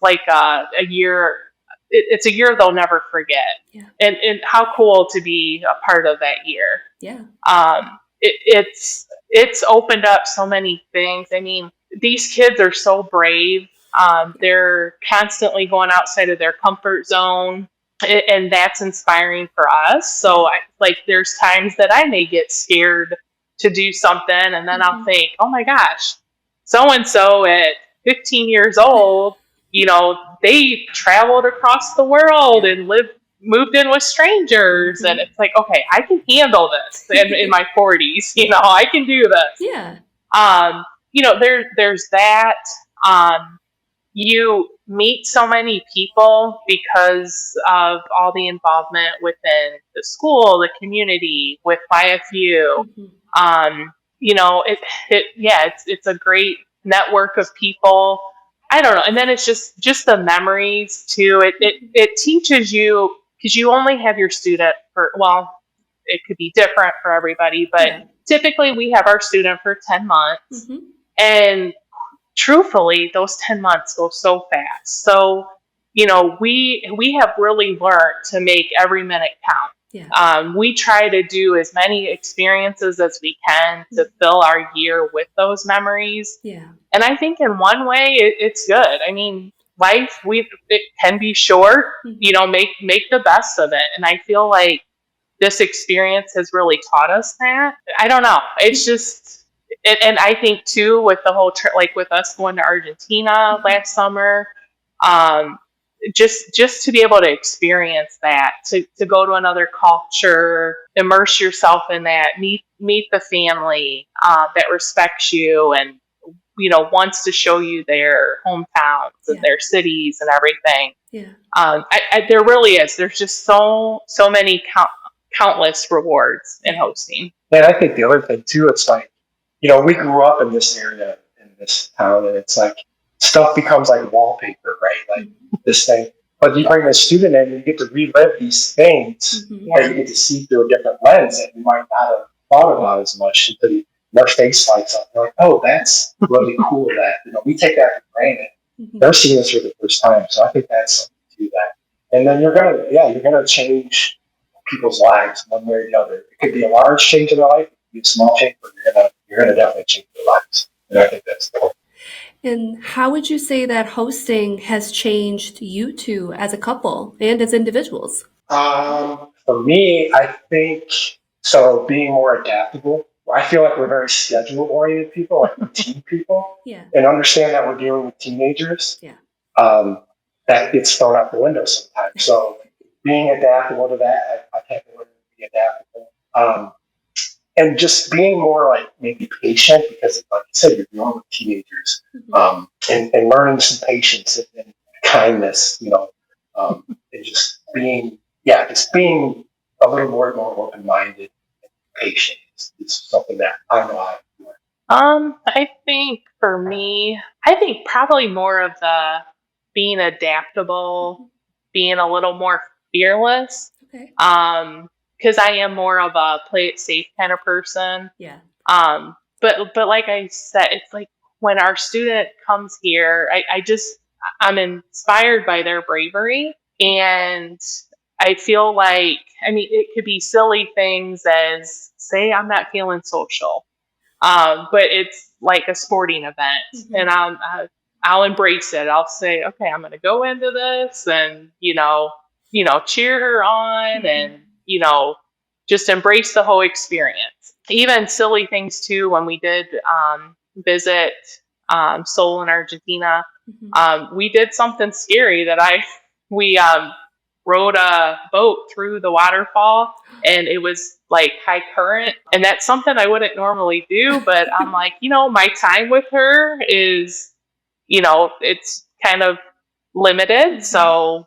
like a year, it's a year they'll never forget. Yeah. And how cool to be a part of that year. Yeah. It's opened up so many things. I mean, these kids are so brave. They're constantly going outside of their comfort zone, and that's inspiring for us. So there's times that I may get scared to do something, and then I'll think, oh my gosh, so-and-so at 15 years old, they traveled across the world and moved in with strangers, and it's like, okay, I can handle this in my 40s. I can do this. Yeah. There's that. You meet so many people because of all the involvement within the school, the community, with YFU. It's a great network of people. I don't know. And then it's just the memories too. It teaches you, because you only have your student for, well, it could be different for everybody, but typically we have our student for 10 months. And truthfully, those 10 months go so fast. So, we have really learned to make every minute count. Yeah. We try to do as many experiences as we can to fill our year with those memories. Yeah. And I think in one way it's good. I mean, life, it can be short, make the best of it. And I feel like this experience has really taught us that. I don't know. It's just, and I think too, with the whole trip, like with us going to Argentina last summer, just to be able to experience that, to go to another culture, immerse yourself in that, meet the family that respects you and wants to show you their hometowns and their cities and everything. Yeah. There really is. There's just so many countless rewards in hosting. And I think the other thing too, it's like, we grew up in this area, in this town, and it's like, stuff becomes like wallpaper, right? Like this thing. But you bring a student in and you get to relive these things, and you get to see through a different lens that you might not have thought about as much until their face lights up. They're like, oh, that's really cool that, we take that for granted. They're seeing this for the first time. So I think that's something to do that. And then you're gonna change people's lives one way or the other. It could be a large change in their life, it could be a small change, but you're gonna definitely change their lives. And I think that's the whole. And how would you say that hosting has changed you two as a couple and as individuals? For me, I think so. Being more adaptable. I feel like we're very schedule-oriented people, like routine people, and understand that we're dealing with teenagers. That gets thrown out the window sometimes. So being adaptable to that, I can't really be adaptable. And just being more like maybe patient because, like you said, you're dealing with teenagers, and learning some patience and kindness, and just being a little more open-minded and patient is something that I know I do. I think for me, probably more of the being adaptable, being a little more fearless. Okay. Because I am more of a play it safe kind of person. Yeah. But like I said, it's like when our student comes here, I'm inspired by their bravery, and I feel like, it could be silly things as, say, I'm not feeling social, but it's like a sporting event, and I'll embrace it. I'll say, okay, I'm going to go into this, and cheer her on, and just embrace the whole experience. Even silly things too. When we did visit Seoul in Argentina, we did something scary we rode a boat through the waterfall, and it was like high current, and that's something I wouldn't normally do, but I'm like, my time with her is, it's kind of limited, so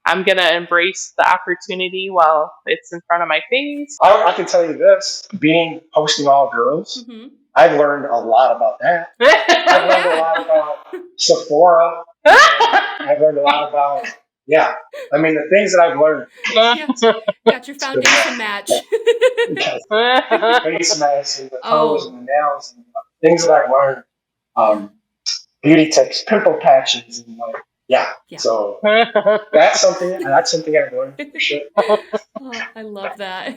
I'm going to embrace the opportunity while it's in front of my face. I can tell you this, hosting all girls, I've learned a lot about that. I've learned a lot about Sephora. I've learned a lot about, the things that I've learned. Got your foundation match. Face masks and the toes and the nails and things that I've learned. Beauty tips, pimple patches, and so that's something I've learned for sure. I love that.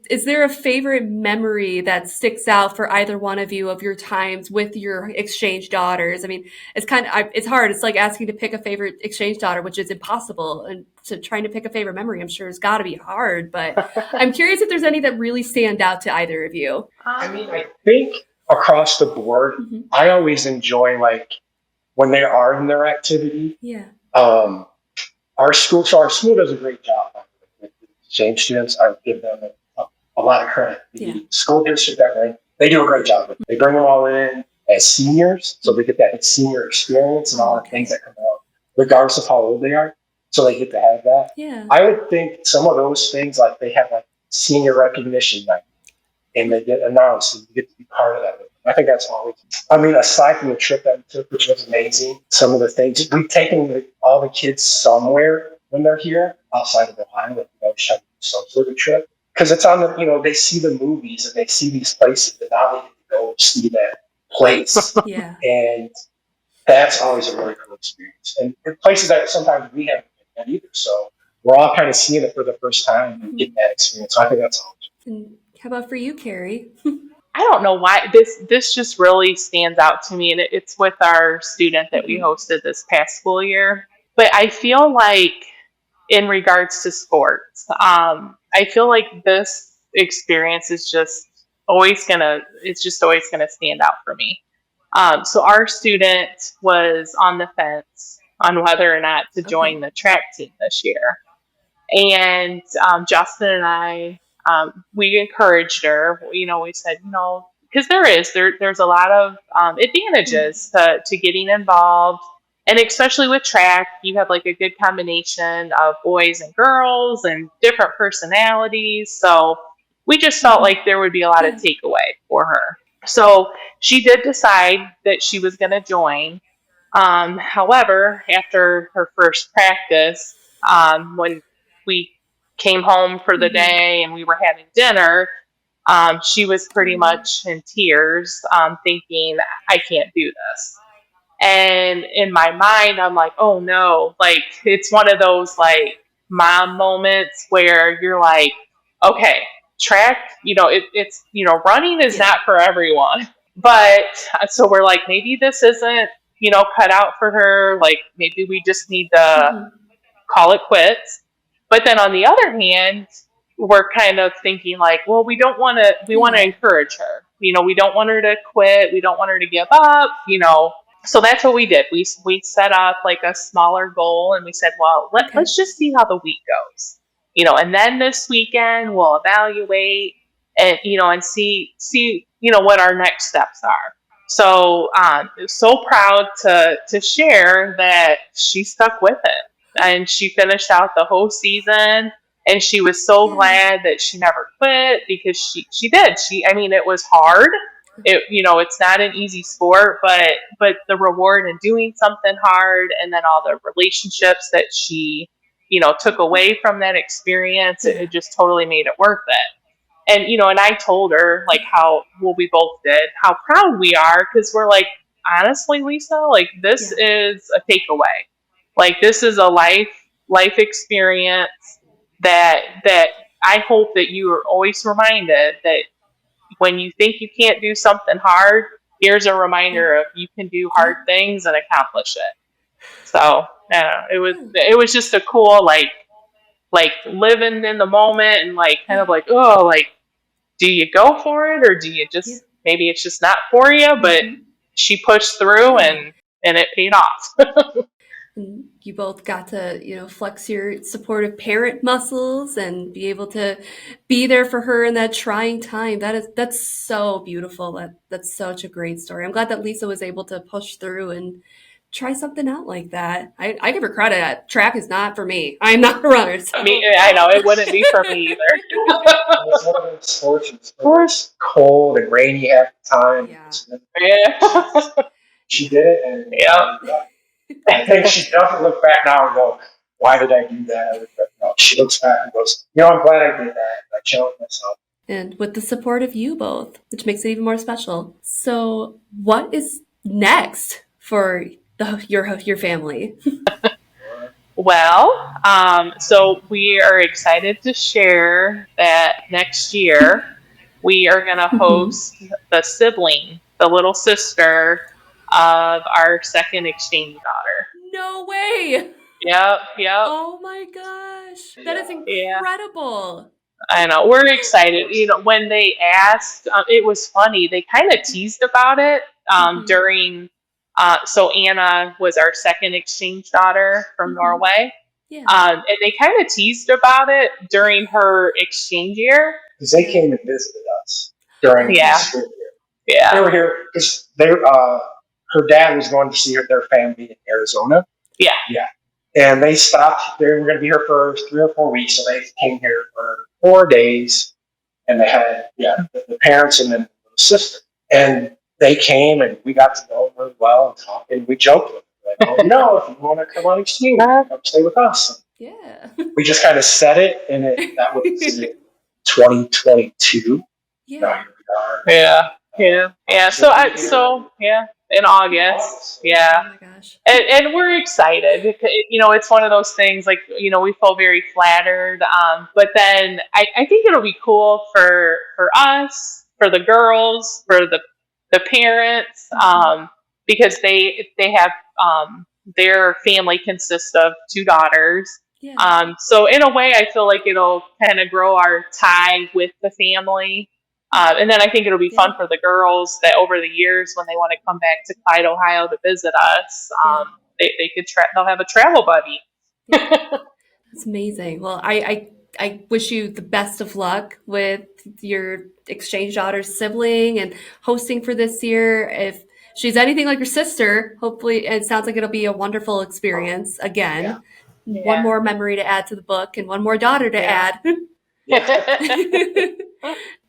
Is there a favorite memory that sticks out for either one of you of your times with your exchange daughters? It's hard. It's like asking to pick a favorite exchange daughter, which is impossible. And so trying to pick a favorite memory, I'm sure, has got to be hard. But I'm curious if there's any that really stand out to either of you. I think across the board, I always enjoy when they are in their activity. Our school does a great job with exchange students. I give them a lot of credit. The school district they do a great job. They bring them all in as seniors, so they get that senior experience and all the things that come along, regardless of how old they are. So they get to have that. I would think some of those things, like they have senior recognition night, and they get announced, and you get to be part of that. I think that's always. Aside from the trip that we took, which was amazing, some of the things we've taken all the kids somewhere when they're here outside of Ohio, try to do some sort of trip, because it's on the. They see the movies and they see these places, and now they get to go see that place. And that's always a really cool experience, and places that sometimes we haven't been at either. So we're all kind of seeing it for the first time and getting that experience. So I think that's always. And how about for you, Carrie? I don't know why this just really stands out to me, and it's with our student that we hosted this past school year. But I feel like, in regards to sports, I feel like this experience is just always gonna stand out for me. So our student was on the fence on whether or not to join the track team this year, and Justin and I. We encouraged her. We said, because there's a lot of advantages to getting involved, and especially with track, you have a good combination of boys and girls and different personalities. So we just felt like there would be a lot of takeaway for her. So she did decide that she was going to join. However, after her first practice, when we came home for the day and we were having dinner, she was pretty much in tears, thinking, I can't do this. And in my mind, I'm like, oh no, like it's one of those like mom moments where you're like, okay, track, it's, running is not for everyone. But so we're like, maybe this isn't, cut out for her. Like maybe we just need to call it quits. But then on the other hand, we're kind of thinking like, well, we want to encourage her. We don't want her to quit. We don't want her to give up. So that's what we did. We set up like a smaller goal and we said, well, let's just see how the week goes. And then this weekend we'll evaluate and see what our next steps are. So so proud to share that she stuck with it and she finished out the whole season. And she was so glad that she never quit because she did. I mean, it was hard. It's not an easy sport, but the reward in doing something hard and then all the relationships that she, took away from that experience, it just totally made it worth it. And I told her like we both did, how proud we are because we're like, honestly, Lisa, like this is a takeaway. Like this is a life experience that I hope that you are always reminded that when you think you can't do something hard, here's a reminder of you can do hard things and accomplish it. So it was just a cool like living in the moment and like kind of like, oh, like do you go for it or do you just maybe it's just not for you? But she pushed through and it paid off. And you both got to, flex your supportive parent muscles and be able to be there for her in that trying time. That's so beautiful. That's such a great story. I'm glad that Lisa was able to push through and try something out like that. I give her credit. Track is not for me. I'm not a runner. So. I know it wouldn't be for me either. It's one of those sports. It's cold and rainy half the time. Yeah. She did it, and I think she doesn't look back now and go, why did I do that? No, she looks back and goes, I'm glad I did that. I challenged myself. And with the support of you both, which makes it even more special. So what is next for your family? Well, so we are excited to share that next year we are going to host the sibling, the little sister of our second exchange daughter. No way! Yep. Oh my gosh. That is incredible. I know. We're excited. When they asked, it was funny. They kind of teased about it during, so Anna was our second exchange daughter from Norway. Yeah. And they kind of teased about it during her exchange year. Because they came and visited us during the school year. Yeah. They were here because her dad was going to see their family in Arizona. Yeah. And they stopped. They were going to be here for 3 or 4 weeks, so they came here for 4 days. And they had the parents and then the sister. And they came and we got to know them really well and talk. And we joked with them, like, if you want to come on exchange, come stay with us. Yeah. We just kind of said it, and that was 2022. Yeah. So in August. Yeah. Oh my gosh. And we're excited. It's one of those things like, we feel very flattered. But then I think it'll be cool for us, for the girls, for the parents, because they have, their family consists of 2 daughters. Yeah. So in a way, I feel like it'll kind of grow our tie with the family. And then I think it'll be fun for the girls that over the years, when they want to come back to Clyde, Ohio to visit us, they'll have a travel buddy. That's amazing. Well, I wish you the best of luck with your exchange daughter's sibling and hosting for this year. If she's anything like your sister, hopefully it sounds like it'll be a wonderful experience again. Yeah. One more memory to add to the book and one more daughter to add.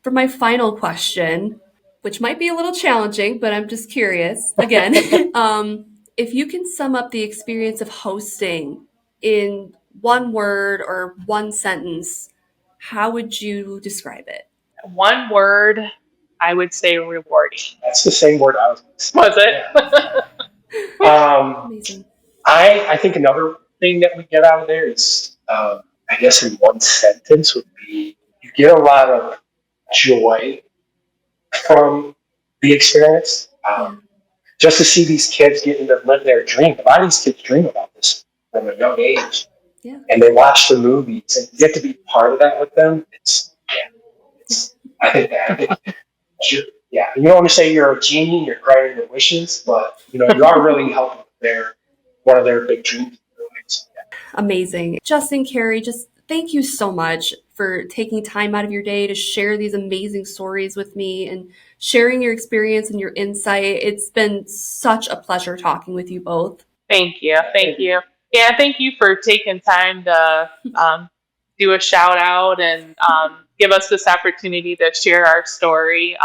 For my final question, which might be a little challenging, but I'm just curious again, if you can sum up the experience of hosting in one word or one sentence, how would you describe it? One word, I would say rewarding. That's the same word I was going to say. Was it? Amazing. I think another thing that we get out of there is, I guess in one sentence would be, you get a lot of joy from the experience. Just to see these kids getting to live their dream. A lot of these kids dream about this from a young age. Yeah. And they watch the movies and get to be part of that with them. I think you don't want to say you're a genie, you're granting their wishes, but you are really helping one of their big dreams. Amazing. Justin, Carrie, just thank you so much for taking time out of your day to share these amazing stories with me and sharing your experience and your insight. It's been such a pleasure talking with you both. Thank you. Thank you. Yeah, thank you for taking time to do a shout out and give us this opportunity to share our story.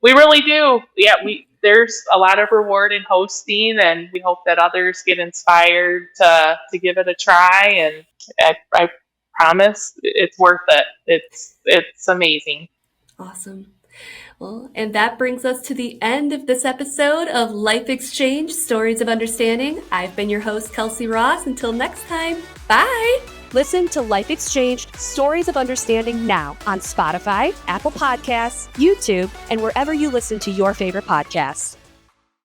We really do. Yeah, there's a lot of reward in hosting, and we hope that others get inspired to give it a try. And I promise it's worth it. It's amazing. Awesome. Well, and that brings us to the end of this episode of Life Exchange Stories of Understanding. I've been your host, Kelsey Ross. Until next time, bye. Listen to Life Exchange Stories of Understanding now on Spotify, Apple Podcasts, YouTube, and wherever you listen to your favorite podcasts.